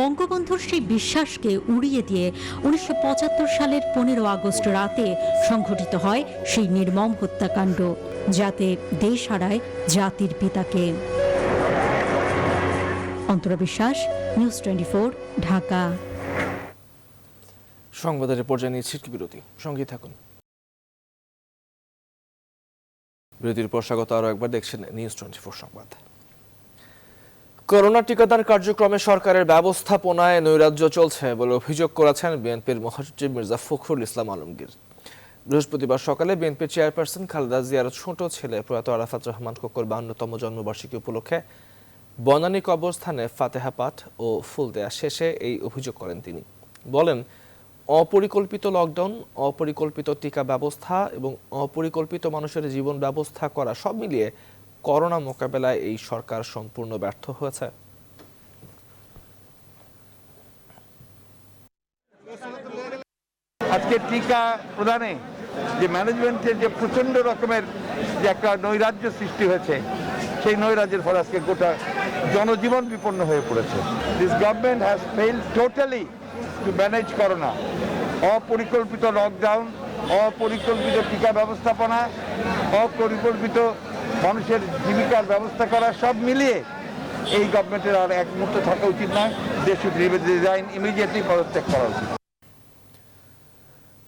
বঙ্গবন্ধুর সেই বিশ্বাসকে উড়িয়ে দিয়ে ১৯৭৫ সালের ১৫ আগস্ট রাতে সংঘটিত হয় সেই নির্মম হত্যাকাণ্ড, যাতে দেশ হারায় জাতির পিতাকে। অন্তরা বিশ্বাস, নিউজ 24, ঢাকা। সংবাদের পর্যায়ে নিয়ে ছিটকি বিরতি, সঙ্গে থাকুন। বিরতির পর স্বাগত আরও একবার দেখছেন নিউজ 24 সংবাদ। করোনা টিকাদান কার্যক্রমে সরকারের ব্যবস্থাপনায় নৈরাজ্য চলছে বলে অভিযোগ করেছেন বিএনপির মহাসচিব মির্জা ফখরুল ইসলাম আলমগীর। বৃহস্পতিবার সকালে বিএনপির চেয়ারপারসন খালেদা জিয়ার ছোট ছেলে প্রয়াত আরাফাত রহমান কোকোর 52তম জন্মবার্ষিকী উপলক্ষে বনানী কবরস্থানে ফাতেহা পাঠ ও ফুল দেয়া শেষে এই অভিযোগ করেন তিনি। বলেন, অপরিকল্পিত লকডাউন, অপরিকল্পিত টিকা ব্যবস্থা এবং অপরিকল্পিত মানুষের জীবন ব্যবস্থা করা সব মিলিয়ে করোনা মোকাবেলায় এই সরকার সম্পূর্ণ ব্যর্থ হয়েছে। আজকে টিকা প্রদানে যে ম্যানেজমেন্টের যে প্রচন্ড রকমের যে একটা নৈরাজ্য সৃষ্টি হয়েছে, সেই নৈরাজ্যের ফলে আজকে গোটা জনজীবন বিপন্ন হয়ে পড়েছে। This government has failed totally to manage corona. অপরিকল্পিত লকডাউন, অপরিকল্পিত টিকা ব্যবস্থাপনা, অপরিকল্পিত মানুষের জীবিকার ব্যবস্থা করা, সব মিলিয়ে এই গভর্নমেন্টের আর এক মুহূর্ত থাকা উচিত নয়। দে শুড রিজাইন ইমিডিয়েটলি, পদত্যাগ করা উচিত।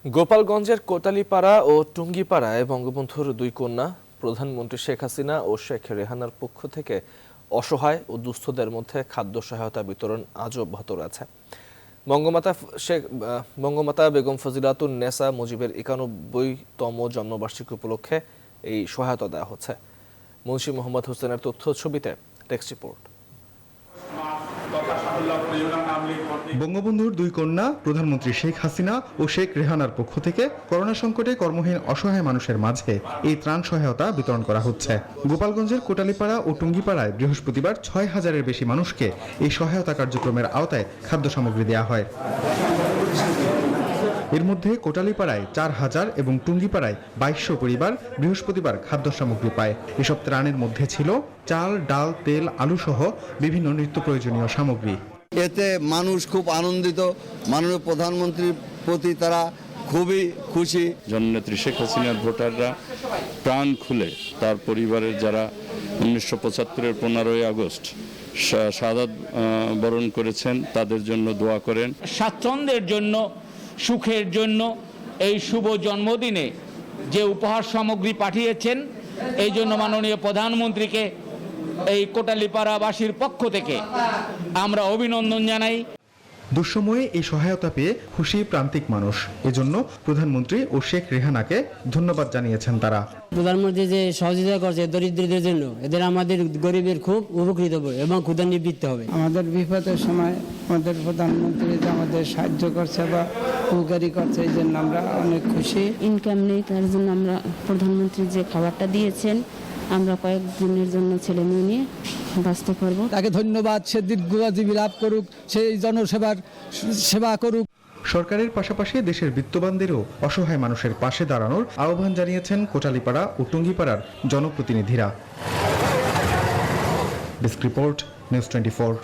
গোপালগঞ্জের কোটালীপাড়া ও টুঙ্গিপাড়ায় বঙ্গবন্ধুর দুই কন্যা প্রধানমন্ত্রী শেখ হাসিনা ও শেখ রেহানার পক্ষ থেকে অসহায় ও দুস্থদের মধ্যে খাদ্য সহায়তা বিতরণ আজও অব্যাহত রয়েছে। বঙ্গমাতা বেগম ফজিলাতুন নেসা মুজিবের ৯১তম জন্মবার্ষিকী উপলক্ষে এই সহায়তা দেওয়া হচ্ছে। মুন্সি মোহাম্মদ হোসেনের তথ্য ছবিতে টেক্সট রিপোর্ট। বঙ্গবন্ধুর দুই কন্যা প্রধানমন্ত্রী শেখ হাসিনা ও শেখ রেহানার পক্ষ থেকে করোনা সংকটে কর্মহীন অসহায় মানুষের মাঝে এই ত্রাণ সহায়তা বিতরণ করা হচ্ছে। গোপালগঞ্জের কোটালীপাড়া ও টুঙ্গিপাড়ায় বৃহস্পতিবার ৬,০০০-এর বেশি মানুষকে এই সহায়তা কার্যক্রমের আওতায় খাদ্য সামগ্রী দেওয়া হয়। এর মধ্যে কোটালীপাড়ায় ৪,০০০ এবং টুঙ্গিপাড়ায় ২২০০ পরিবার বৃহস্পতিবার খাদ্য সামগ্রী পায়। এসব ত্রাণের মধ্যে ছিল চাল, ডাল, তেল, আলু সহ বিভিন্ন নিত্য প্রয়োজনীয় সামগ্রী। এতে মানুষ খুব আনন্দিত, মাননীয় প্রধানমন্ত্রীর প্রতি তারা খুবই খুশি। জননেত্রী শেখ হাসিনার ভোটাররা প্রাণ খুলে তার পরিবারের যারা ১৯৭৫-এর ১৫ই আগস্ট শাহাদাত বরণ করেছেন তাদের জন্য দোয়া করেন। স্বাচ্ছন্দ্যের জন্য, সুখের জন্য এই শুভ জন্মদিনে যে উপহার সামগ্রী পাঠিয়েছেন, এই জন্য মাননীয় প্রধানমন্ত্রীকে এই কোটালীপাড়াবাসীর পক্ষ থেকে আমরা অভিনন্দন জানাই। দুঃসময়ে এই সহায়তা পেয়ে খুশি প্রান্তিক মানুষ। এজন্য প্রধানমন্ত্রী ও শেখ রেহানাকে ধন্যবাদ জানিয়েছেন তারা। প্রধানমন্ত্রী যে সহযোগিতা করছে দরিদ্রদের জন্য, এদের আমাদের গরিবের খুব উপকৃত হবে এবং ক্ষুধা নিবৃত্ত হবে। আমাদের বিপদের সময় আমাদের প্রধানমন্ত্রী যে আমাদের সাহায্য করছে বা উপকারী করছে, এই জন্য আমরা অনেক খুশি। ইনকাম নেই, তার জন্য আমরা প্রধানমন্ত্রী যে খাবারটা দিয়েছেন আমরা কয়েকদিনের জন্য ছেলে মেয়ে নিয়ে বাঁচতে পারবো। তাকে ধন্যবাদ, সে দীর্ঘজীবী লাভ করুক, সেই জনসেবার সেবা করুক। সরকারের পাশাপাশি দেশের বিত্তবানদেরও অসহায় মানুষের পাশে দাঁড়ানোর আহ্বান জানিয়েছেন কোটালীপাড়া ও টুঙ্গিপাড়ার জনপ্রতিনিধিরা। Desk report, news 24।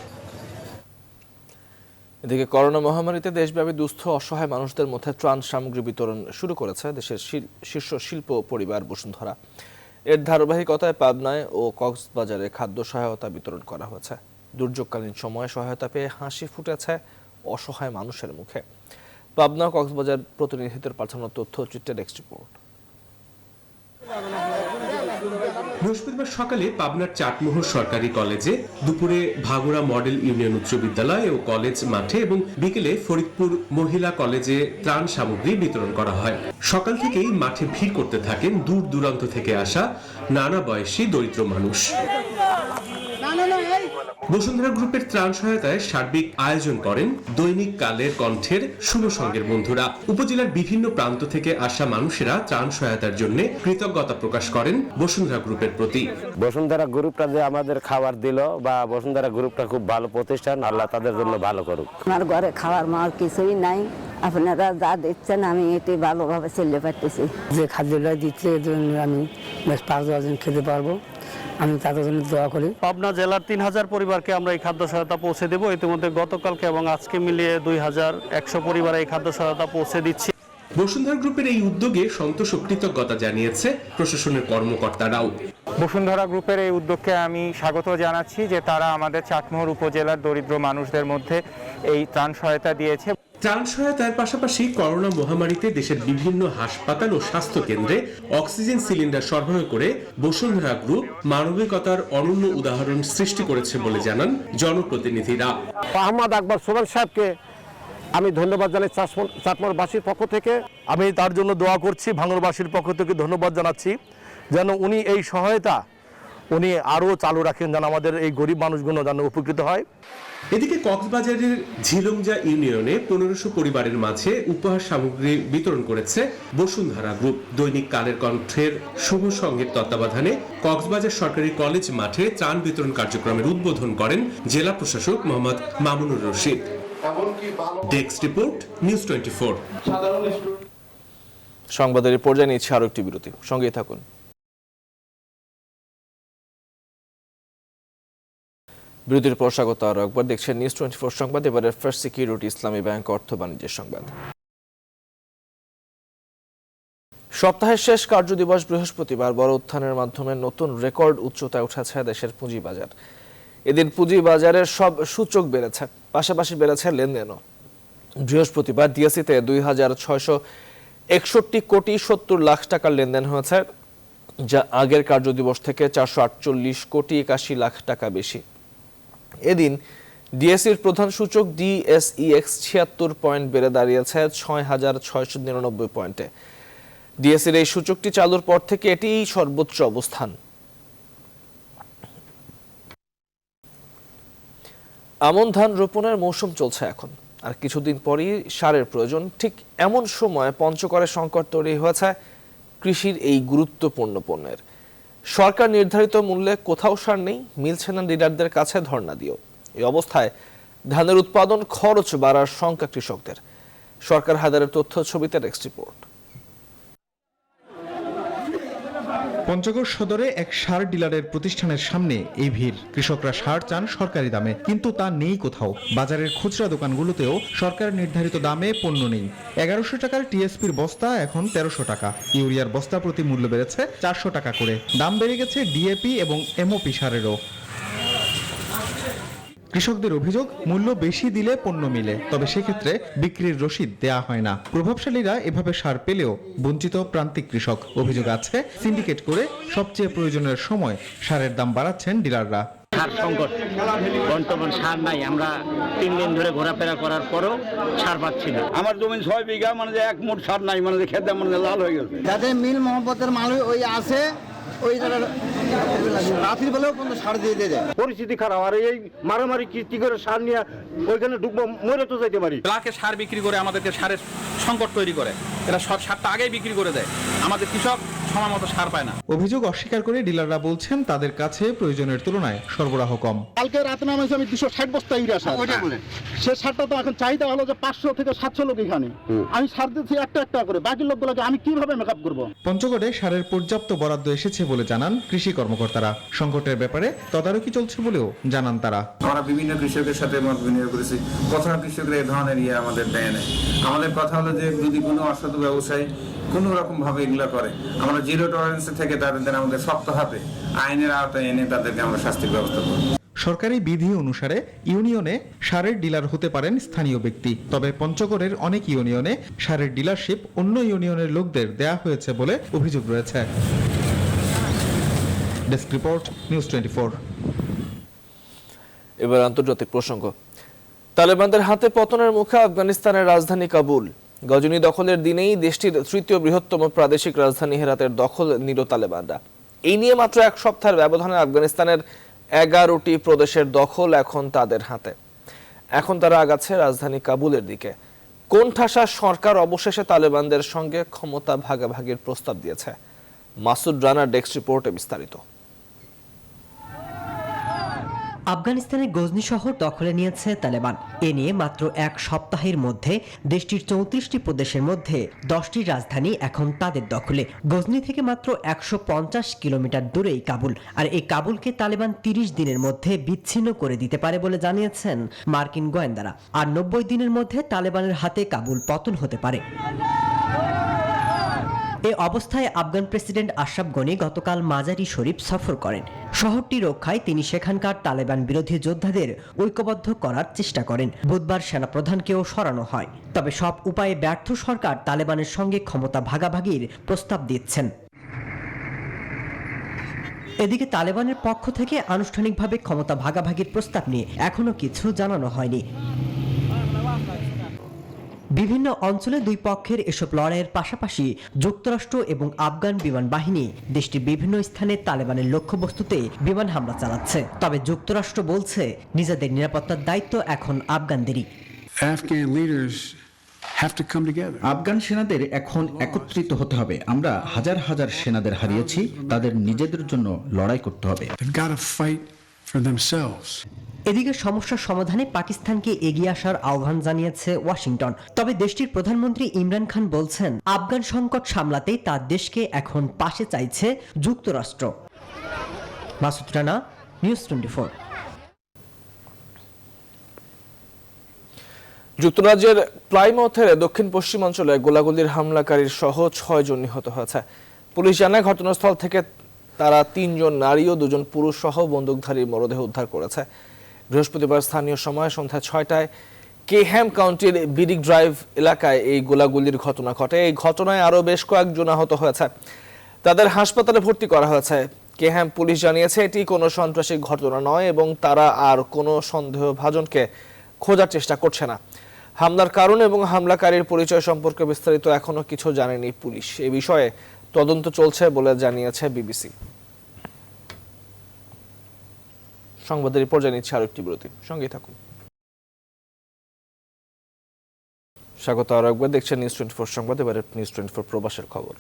এদিকে করোনা মহামারীতে দেশব্যাপী দুস্থ অসহায় মানুষদের মধ্যে ত্রাণ সামগ্রী বিতরণ শুরু করেছে দেশের শীর্ষ শিল্প পরিবার বসুন্ধরা। এর ধারাবাহিকতায় পাবনায় ও কক্সবাজারে খাদ্য সহায়তা বিতরণ করা হয়েছে। দুর্যোগকালীন সময়ে সহায়তা পেয়ে হাসি ফুটেছে অসহায় মানুষের মুখে। পাবনা ও কক্সবাজার প্রতিনিধিদের পাঠানো তথ্যচিত্রে ডেস্ক রিপোর্ট। বৃহস্পতিবার সকালে পাবনার চাটমোহর সরকারি কলেজে, দুপুরে ভাগুড়া মডেল ইউনিয়ন উচ্চ বিদ্যালয় ও কলেজ মাঠে এবং বিকেলে ফরিদপুর মহিলা কলেজে ত্রাণ সামগ্রী বিতরণ করা হয়। সকাল থেকেই মাঠে ভিড় করতে থাকেন দূর দূরান্ত থেকে আসা নানা বয়সী দরিদ্র মানুষ। বসুন্ধরা গ্রুপের ত্রাণ সহায়তায় সার্বিক আয়োজন করেন দৈনিক কালের কণ্ঠের শুভ সঙ্গের বন্ধুরা। উপজেলার বিভিন্ন প্রান্ত থেকে আসা মানুষেরা ত্রাণ সহায়তার জন্য কৃতজ্ঞতা প্রকাশ করেন বসুন্ধরা গ্রুপের প্রতি। বসুন্ধরা গ্রুপটা যে আমাদের খাবার দিল, বা বসুন্ধরা গ্রুপটা খুব ভালো প্রতিষ্ঠান, আল্লাহ তাদের জন্য ভালো করুক। আমার ঘরে খাবার মার কিছুই নাই, আপনারা যা দিচ্ছেন আমি এটি ভালোভাবে চলতে পারতেছি। যে খাদ্যটা দিচ্ছে এর জন্য আমি বেশ 5-10 জন খেতে পারবো, আমি তাদের জন্য দোয়া করি। পাবনা জেলার 3000 পরিবারকে আমরা এই খাদ্য সহায়তা পৌঁছে দেব। ইতিমধ্যে গতকালকে এবং আজকে মিলিয়ে 2100 পরিবারে এই খাদ্য সহায়তা পৌঁছে দিচ্ছি। বসুন্ধরা গ্রুপের এই উদ্যোগে সন্তোষ ও কৃতজ্ঞতা জানিয়েছে প্রশাসনের কর্মকর্তারাও। বসুন্ধরা গ্রুপের এই উদ্যোগকে আমি স্বাগত জানাচ্ছি যে তারা আমাদের চাটমোহর উপজেলার দরিদ্র মানুষদের মধ্যে এই ত্রাণ সহায়তা দিয়েছে। ত্রাণ সহায়তার পাশাপাশি করোনা মহামারীতে দেশের বিভিন্ন হাসপাতাল ও স্বাস্থ্য কেন্দ্রে অক্সিজেন সিলিন্ডার সরবরাহ করে বসুন্ধরা গ্রুপ মানবিকতার অনন্য উদাহরণ সৃষ্টি করেছে বলে জানান জনপ্রতিনিধিরা। আহমদ আকবর সোহেল সাহেবকে আমি ধন্যবাদ জানাই চাটমোহরবাসীর পক্ষ থেকে। আমি তার জন্য দোয়া করছি, ভাঙড়বাসীর পক্ষ থেকে ধন্যবাদ জানাচ্ছি যেন উনি এই সহায়তা উনি আরও চালু রাখেন, যেন আমাদের এই গরিব মানুষগুলো যেন উপকৃত হয়। এদিকে কক্সবাজারের ঝিলংজা ইউনিয়নে 1500 পরিবারের মাঝে উপহার সামগ্রী বিতরণ করেছে বসুন্ধরা গ্রুপ। দৈনিক কালের কণ্ঠের শুভ সঙ্গের তত্ত্বাবধানে কক্সবাজার সরকারি কলেজ মাঠে ত্রাণ বিতরণ কার্যক্রমের উদ্বোধন করেন জেলা প্রশাসক Mohammad Mamunur Rashid. Desk report, news 24। সংবাদের পর্যায়ে নিচ্ছে আরো একটি বিরতি, সঙ্গেই থাকুন। বিরতির পর স্বাগত আরো একবার, দেখছেন নিউজ 24 সংবাদ। এবারে ফার্স্ট সিকিউরিটি ইসলামী ব্যাংক অর্থ বাণিজ্যের সংবাদ। সপ্তাহের শেষ কার্যদিবস বৃহস্পতিবার বড় উত্থানের মাধ্যমে নতুন রেকর্ড উচ্চতায় উঠেছে দেশের পুঁজিবাজার। এদিন পুঁজিবাজারের সব সূচক বেড়েছে, পাশাপাশি বেড়েছে লেনদেনও। বৃহস্পতিবার ডিএসইতে 2661 কোটি 70 লাখ টাকার লেনদেন হয়েছে, যা আগের কার্যদিবস থেকে 448 কোটি 81 লাখ টাকা বেশি। এদিন ডিএসইর প্রধান সূচক ডিএসইএক্স 76 পয়েন্ট বেড়ে দাঁড়িয়েছে 6699 পয়েন্টে। ডিএসইর এই সূচকটি চালুর পর থেকে এটিই সর্বোচ্চ অবস্থান। আমন ধান রোপণের মৌসুম চলছে এখন, আর কিছুদিন পরই সারের প্রয়োজন। ঠিক এমন সময় পঞ্চগড়ে সংকট তৈরি হয়েছে কৃষির এই গুরুত্বপূর্ণ পণ্যের। সরকার নির্ধারিত মূল্যে কোথাও সার নেই, মিলছে না ডিলারদের কাছে ধর্ণা দিয়েও। এই অবস্থায় ধানের উৎপাদন খরচ বাড়ার শঙ্কা কৃষকদের। সরকার হাজারের তথ্য ছবিতে ডেস্ক রিপোর্ট। পঞ্চগড় সদরে এক সার ডিলারের প্রতিষ্ঠানের সামনে এই ভিড়। কৃষকরা সার চান সরকারি দামে, কিন্তু তা নেই কোথাও। বাজারের খুচরা দোকানগুলোতেও সরকার নির্ধারিত দামে পণ্য নেই। 1100 টাকার টিএসপির বস্তা এখন 1300 টাকা। ইউরিয়ার বস্তা প্রতি মূল্য বেড়েছে 400 টাকা করে। দাম বেড়ে গেছে ডিএপি এবং এমওপি সারেরও। কৃষকদের অভিযোগ, মূল্য বেশি দিলে পণ্য মিলে, তবে সেক্ষেত্রে বিক্রির রসিদ দেয়া হয় না। প্রভাবশালীরা এভাবে সার পেলেও বঞ্চিত প্রান্তিক কৃষক। অভিযোগ আছে সিন্ডিকেট করে সবচেয়ে প্রয়োজনের সময় সারের দাম বাড়াচ্ছেন ডিলাররা। সার সংকট, বর্তমান সার নাই। আমরা 3 দিন ধরে ঘোরাফেরা করার পরও সার পাচ্ছি না। আমার জমি 6 বিঘা, মানে যে এক মুঠ সার নাই, মানে খেতে মানে লাল হয়ে গেছে। যাদের মিল মোহাম্মতের মাল ওই আছে, ওই রাত্রি বেলাও কিন্তু সার দিয়ে দেয়। পরিস্থিতি খারাপ, আর এই মারামারি কি করে সার নিয়ে ওইখানে ঢুকবো, মরে তো যাইতে পারি। ব্লকে সার বিক্রি করে আমাদেরকে সারের সংকট তৈরি করে। এরা সব সারটা আগেই বিক্রি করে দেয়, আমাদের কৃষক সময় মতো সার পায় না। অভিযোগ অস্বীকার করে ডিলাররা বলছেন তাদের কাছে প্রয়োজনের তুলনায় সরবরাহ কম। কালকে রাতে নামাইছে আমি 260 বস্তা ইউরিয়া সার। সে সারটা তো এখন চাহিদা হলো যে 500 থেকে 700 লোক এখানে। আমি সার দিচ্ছি একটা করে, বাকি লোকগুলোকে আমি কিভাবে মেকআপ করব? পঞ্চগড়ে সারের পর্যাপ্ত বরাদ্দ এসেছে বলে জানান কৃষি কর্মকর্তারা। সংকটের ব্যাপারে তদারকি চলছে বলেও জানান তারা। আমরা বিভিন্ন কৃষকের সাথে মত বিনিময় করেছি, প্রথমে কৃষকরা এই ধরনের আমাদের দেয় না। আমাদের কথা হলো যে যদি কোনো অসাধু ব্যবসায়ী কোনো রকম ভাবে এগুলা করে, আমরা জিরো টলারেন্স থেকে তাদের আমাদের শক্ত হাতে আইনের আওতায় এনে তাদেরকে আমরা শাস্তির ব্যবস্থা করব। সরকারি বিধি অনুসারে ইউনিয়নে সারের ডিলার হতে পারেন স্থানীয় ব্যক্তি। তবে পঞ্চগড়ের অনেক ইউনিয়নে সারের ডিলারশিপ অন্য ইউনিয়নের লোকদের দেয়া হয়েছে বলে অভিযোগ রয়েছে। Desk report, news 24। এবার আন্তর্জাতিক প্রসঙ্গ। তালেবানদের হাতে পতনের মুখে আফগানিস্তানের রাজধানী কাবুল। গজনি দখলের দিনেই দেশটির তৃতীয় বৃহত্তম প্রাদেশিক রাজধানী হেরাতের দখল নিল তালেবানরা। এই নিয়ে মাত্র এক সপ্তাহের ব্যবধানে আফগানিস্তানের 11টি প্রদেশের দখল এখন তাদের হাতে। এখন তারা আগাচ্ছে রাজধানী কাবুলের দিকে। কোণঠাসা সরকার অবশেষে তালেবানদের সঙ্গে ক্ষমতা ভাগাভাগির প্রস্তাব দিয়েছে। মাসুদ রানার ডেস্ক রিপোর্টে বিস্তারিত। আফগানিস্তানের গজনি শহর দখলে নিয়েছে তালেবান। এ নিয়ে মাত্র এক সপ্তাহের মধ্যে দেশটির 34টি প্রদেশের মধ্যে 10টির রাজধানী এখন তাদের দখলে। গজনি থেকে মাত্র 150 কিলোমিটার দূরেই কাবুল। আর এই কাবুলকে তালেবান 30 দিনের মধ্যে বিচ্ছিন্ন করে দিতে পারে বলে জানিয়েছেন মার্কিন গোয়েন্দারা। আর 90 দিনের মধ্যে তালেবানের হাতে কাবুল পতন হতে পারে। এই অবস্থায় আফগান প্রেসিডেন্ট আশরাফ গনি গতকাল মাজারি শরীফ সফর করেন। শহরটি রক্ষায় তিনি সেখানকার তালেবান বিরোধী যোদ্ধাদের ঐক্যবদ্ধ করার চেষ্টা করেন। বুধবার সেনাপ্রধানকেও সরানো হয়। তবে সব উপায়ে ব্যর্থ সরকার তালেবানের সঙ্গে ক্ষমতা ভাগাভাগির প্রস্তাব দিচ্ছেন। এদিকে তালেবানের পক্ষ থেকে আনুষ্ঠানিকভাবে ক্ষমতা ভাগাভাগির প্রস্তাব নিয়ে এখনো কিছু জানানো হয়নি। বিভিন্ন অঞ্চলে দুই পক্ষের এসব লড়াইয়ের পাশাপাশি যুক্তরাষ্ট্র এবং আফগান বিমান বাহিনী দেশটির বিভিন্ন স্থানে তালেবানের লক্ষ্যবস্তুতে বিমান হামলা চালাচ্ছে। তবে যুক্তরাষ্ট্র বলছে নিজেদের নিরাপত্তার দায়িত্ব এখন আফগানদেরই। আফগান সেনাদের এখন একত্রিত হতে হবে। আমরা হাজার হাজার সেনাদের হারিয়েছি, তাদের নিজেদের জন্য লড়াই করতে হবে। এদিকে সমস্যার সমাধানে পাকিস্তানকে এগিয়ে আসার আহ্বান জানিয়েছে ওয়াশিংটন। তবে দেশটির প্রধানমন্ত্রী ইমরান খান বলছেন আফগান সংকট সামলাতেই তার দেশকে এখন পাশে চাইছে যুক্তরাষ্ট্র। মাসুদ রানা, নিউজ 24। যুক্তরাজ্যের প্লাইমাউথের দক্ষিণ পশ্চিমাঞ্চলে গোলাগুলির হামলাকারীর সহ 6 জন নিহত হয়েছে। পুলিশ জানায় ঘটনাস্থল থেকে তারা 3 জন নারী ও 2 জন পুরুষ সহ বন্দুকধারীর মরদেহ উদ্ধার করেছে। বৃহস্পতিবার স্থানীয় সময় সন্ধ্যা 6টায় কেহ্যাম কাউন্টির বিডিক ড্রাইভ এলাকায় এই গোলাগুলির ঘটনা ঘটে। এই ঘটনায় আরও বেশ কয়েকজন আহত হয়েছে। তাদের হাসপাতালে ভর্তি করা হয়েছে। কেহ্যাম পুলিশ জানিয়েছে এটি কোনো সন্ত্রাসী ঘটনা নয় এবং তারা আর কোনো সন্দেহভাজনকে খোঁজার চেষ্টা করছে না। হামলার কারণ এবং হামলাকারীর পরিচয় সম্পর্কে বিস্তারিত এখনো কিছু জানেনি পুলিশ। এ বিষয়ে তদন্ত চলছে বলে জানিয়েছে বিবিসি। সংবাদের রিপোর্ট জানিয়েছে আরেকটি বিরতি, সঙ্গেই থাকুন। স্বাগত আরো একবার, দেখছেন নিউজ 24 সংবাদ। এবারে নিউজ 24 প্রবাসের খবর।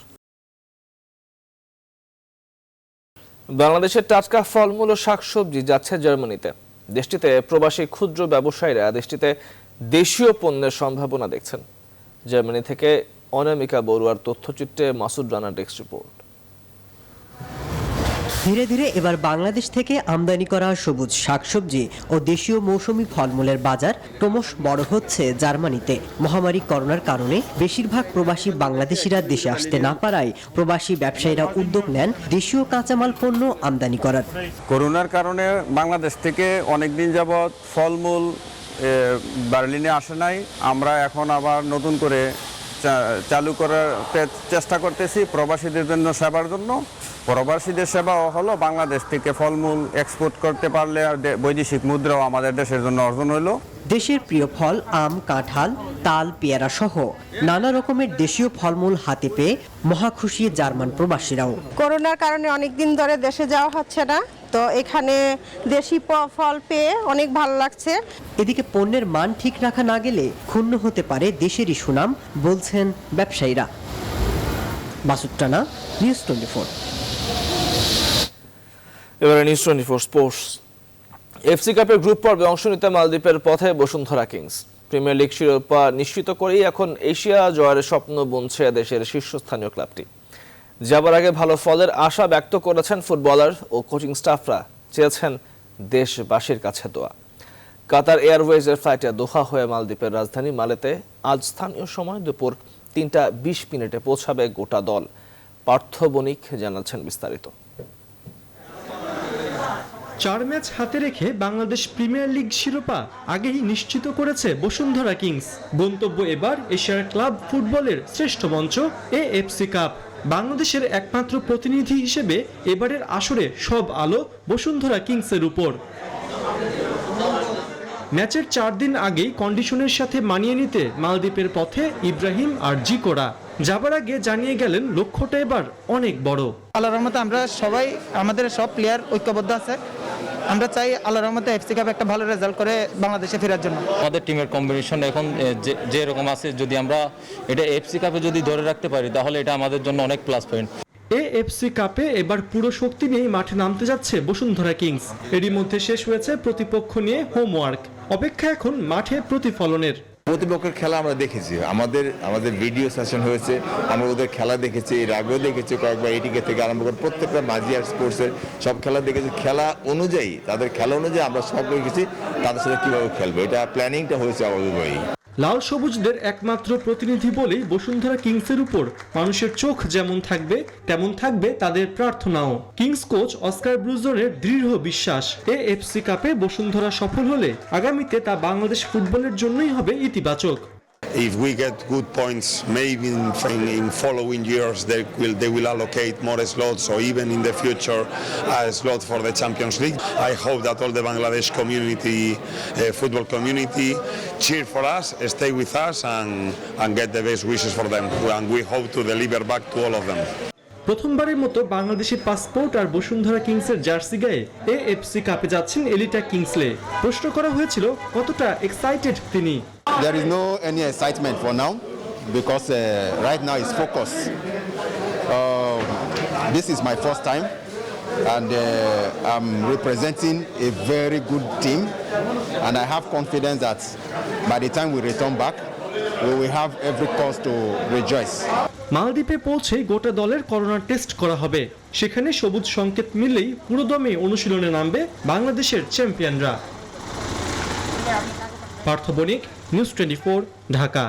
বাংলাদেশের টাটকা ফলমূল ও শাকসবজি যাচ্ছে জার্মানিতে। দেশটিতে প্রবাসী ক্ষুদ্র ব্যবসায়ীরা দেশটিতে দেশীয় পণ্যের সম্ভাবনা দেখছেন। জার্মানি থেকে অনামিকা বড়ুয়ার তথ্যচিত্রে মাসুদ রানার ডেস্ক রিপোর্ট। ধীরে ধীরে এবার বাংলাদেশ থেকে আমদানি করা সবুজ শাকসবজি ও দেশীয় মৌসুমী ফলমূলের বাজার ক্রমশ বড় হচ্ছে জার্মানিতে। মহামারী করোনার কারণে বেশিরভাগ প্রবাসী বাংলাদেশিরা দেশে আসতে না পারায় প্রবাসী ব্যবসায়ীরা উদ্যোগ নেন দেশীয় কাঁচামাল পণ্য আমদানি করার। করোনার কারণে বাংলাদেশ থেকে অনেকদিন যাবৎ ফলমূল বার্লিনে আসে নাই। আমরা এখন আবার নতুন করে চালু করার চেষ্টা করতেছি প্রবাসীদের জন্য, সেবার জন্য। প্রবাসীদের সেবা হলো বাংলাদেশ থেকে ফলমূল এক্সপোর্ট করতে পারলে বৈদেশিক মুদ্রাও আমাদের দেশের জন্য অর্জন হলো। দেশের প্রিয় ফল আম, কাঁঠাল, তাল, পেয়ারা সহ নানা রকমের দেশীয় ফলমূল হাতে পেয়ে মহা খুশি জার্মান প্রবাসীরাও। করোনার কারণে অনেকদিন ধরে দেশে যাওয়া হচ্ছে না, তো এখানে দেশি ফল পেয়ে অনেক ভালো লাগছে। এদিকে পণ্যের মান ঠিক রাখা না গেলে ক্ষুণ্ণ হতে পারে দেশেরই সুনাম, বলছেন ব্যবসায়ীরা। মাসুদ রানা, নিউজ 24। এবারে নিউজ 24 স্পোর্টস। এফসি কাপের গ্রুপ পর্বে অংশ নিতে মালদ্বীপের পথে বসুন্ধরা কিংস। প্রিমিয়ার লিগ শিরোপা নিশ্চিত করেই এখন এশিয়া জয়ের স্বপ্ন বুনছে দেশের শীর্ষস্থানীয় ক্লাবটি। যাবার আগে ভালো ফলের আশা ব্যক্ত করেছেন ফুটবলার ও কোচিং স্টাফরা, চেয়েছেন দেশবাসীর কাছে দোয়া। কাতার এয়ারওয়েজের ফ্লাইটে দোহা হয়ে মালদ্বীপের রাজধানী মালেতে আজ স্থানীয় সময় দুপুর 3:20 পৌঁছাবে গোটা দল। পার্থ বণিক জানাচ্ছেন বিস্তারিত। 4 ম্যাচ হাতে রেখে বাংলাদেশ প্রিমিয়ার লিগ শিরোপা আগেই নিশ্চিত করেছে বসুন্ধরা কিংস। গন্তব্য এবার এশিয়ার ক্লাব ফুটবলের শ্রেষ্ঠ মঞ্চ এএফসি কাপ। বাংলাদেশের একমাত্র প্রতিনিধি হিসেবে এবারের আসরে সব আলো বসুন্ধরা কিংসের উপর। ম্যাচের 4 দিন আগেই কন্ডিশনের সাথে মানিয়ে নিতে মালদ্বীপের পথে ইব্রাহিম আর জিকোরা। যাবার আগে জানিয়ে গেলেন লক্ষ্যটা এবার অনেক বড়। আল্লাহর রহমতে আমরা সবাই, আমাদের সব প্লেয়ার ঐক্যবদ্ধ আছে। আমরা চাই আল্লাহর রহমতে এফসি কাপে একটা ভালো রেজাল্ট করে বাংলাদেশে ফেরার জন্য। আমাদের টিমের কম্বিনেশন এখন যে রকম আছে, যদি আমরা এটা এফসি কাপে যদি ধরে রাখতে পারি তাহলে এটা আমাদের জন্য অনেক প্লাস পয়েন্ট। এএফসি কাপে এবার পুরো শক্তি নিয়ে মাঠে নামতে যাচ্ছে বসুন্ধরা কিংস। এরই মধ্যে শেষ হয়েছে প্রতিপক্ষ নিয়ে হোমওয়ার্ক। অপেক্ষা এখন মাঠে প্রতিফলনের। প্রতিপক্ষের খেলা আমরা দেখেছি, আমাদের ভিডিও সেশন হয়েছে, আমরা ওদের খেলা দেখেছি, এর আগেও দেখেছি কয়েকবার। এটিকে থেকে আরম্ভ করে প্রত্যেকটা মাঝিয়ার স্পোর্টসের সব খেলা দেখেছি। খেলা অনুযায়ী, তাদের খেলা অনুযায়ী আমরা সব দেখেছি তাদের সাথে কীভাবে খেলবো, এটা প্ল্যানিংটা হয়েছে অবশ্যই। লাল সবুজদের একমাত্র প্রতিনিধি বলেই বসুন্ধরা কিংসের উপর মানুষের চোখ যেমন থাকবে তেমন থাকবে তাদের প্রার্থনাও। কিংস কোচ অস্কার ব্রুজনের দৃঢ় বিশ্বাস, এএফসি কাপে বসুন্ধরা সফল হলে আগামীতে তা বাংলাদেশ ফুটবলের জন্যই হবে ইতিবাচক। If we get good points, maybe in following years they will allocate more slots, or even in the future a slot for the Champions League. I hope that all the Bangladesh community, football community, cheer for us, stay with us, and get the best wishes for them. And we hope to deliver back to all of them. প্রথমবারের মতো Bangladeshi passport আর বসুন্ধরা কিংসের jersey গায়ে AFC কাপে যাচ্ছেন Elita Kingsley. প্রশ্ন করা হয়েছিল কতটা এক্সাইটেড তিনি। There is no any excitement for now because right now it's focus. This is my first time and I'm representing a very good team, and I have confidence that by the time we return back we will have every cause to rejoice. মালদ্বীপে পৌঁছে গোটা দলের corona test করা হবে। সেখানে সবুজ সংকেত মিললেই পুরোদমে অনুশীলনে নামবে বাংলাদেশের চ্যাম্পিয়নরা। পার্থ বণিক, নিউজ 24, ঢাকা।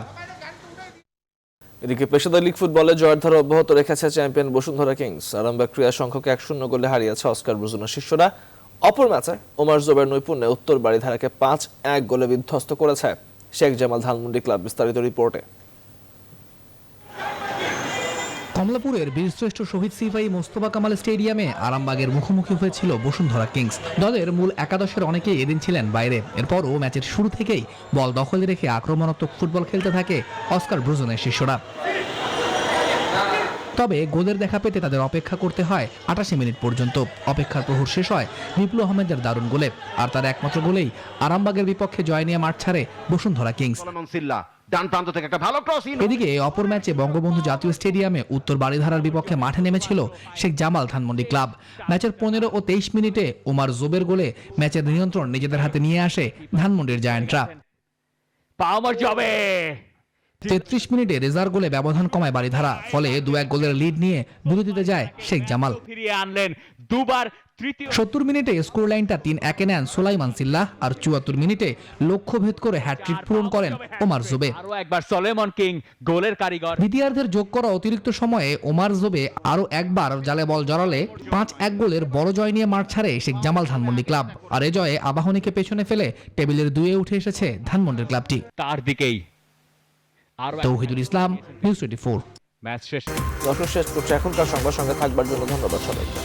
এদিকে পেশাদার লিগ ফুটবলে জয়ের ধারা অব্যাহত রেখেছে চ্যাম্পিয়ন বসুন্ধরা কিংস। আরম্ভে ক্রীড়া সংখ্যকে 1-0 গোলে হারিয়েছে অস্কার ব্রুজনের শিষ্যরা। অপর ম্যাচে ওমার জোবের নৈপুণ্যে উত্তর বাড়িধারাকে 5-1 গোলে বিধ্বস্ত করেছে শেখ জামাল ধানমন্ডি ক্লাব। বিস্তারিত রিপোর্টে। কমলাপুরের বীরশ্রেষ্ঠ শহীদ সিপাহী মোস্তফা কামাল স্টেডিয়ামে আরামবাগের মুখোমুখি হয়েছিল বসুন্ধরা কিংস। দলের মূল একাদশের অনেকেই এদিন ছিলেন বাইরে। এরপরও ম্যাচের শুরু থেকেই বল দখলে রেখে আক্রমণাত্মক ফুটবল খেলতে থাকে অস্কার ব্রুজনের শিষ্যরা। তবে গোলের দেখা পেতে তাদের অপেক্ষা করতে হয় 88 মিনিট পর্যন্ত। অপেক্ষার প্রহর শেষ হয় বিপ্লব আহমেদের দারুণ গোলে, আর তার একমাত্র গোলেই আরামবাগের বিপক্ষে জয় নিয়ে মাঠ ছাড়ে বসুন্ধরা কিংস। ডান প্রান্ত থেকে একটা ভালো ক্রস ইন। এদিকে অপর ম্যাচে বঙ্গবন্ধু জাতীয় স্টেডিয়ামে উত্তর বারিধারার বিপক্ষে মাঠে নেমেছিল শেখ জামাল ধানমন্ডি ক্লাব। ম্যাচের 15 ও 23 মিনিটে ওমার জোবের গোলে ম্যাচের নিয়ন্ত্রণ নিজেদের হাতে নিয়ে আসে ধানমন্ডির জায়ান্টরা। 33 মিনিটে রেজার গোলে ব্যবধান কমায় বারিধারা, ফলে 2-1 গোলের লিড নিয়ে বিরতিতে যায় শেখ জামাল। 70 মিনিটে স্কোর লাইনটা 3-1 নেন সুলাইমান সিল্লাহ, আর 74 মিনিটে লক্ষ্য ভেদ করে হ্যাটট্রিক পূরণ করেন ওমার জোবে। দ্বিতীয়ার্ধের যোগ করা অতিরিক্ত সময়ে ওমার জোবে আরো একবার জালে বল জড়ালে 5-1 গোলের বড় জয় নিয়ে মাঠ ছাড়ে শেখ জামাল ধানমন্ডি ক্লাব। আর এ জয়ে আবাহনীকে পেছনে ফেলে টেবিলের 2-এ উঠে এসেছে ধানমন্ডির ক্লাবটি। তার দিকেই তৌহিদুল ইসলাম, নিউজ 24। ম্যাচ শেষ। দর্শক শেষ করছে এখনকার সংবাদ, সঙ্গে থাকবার জন্য ধন্যবাদ সবাইকে।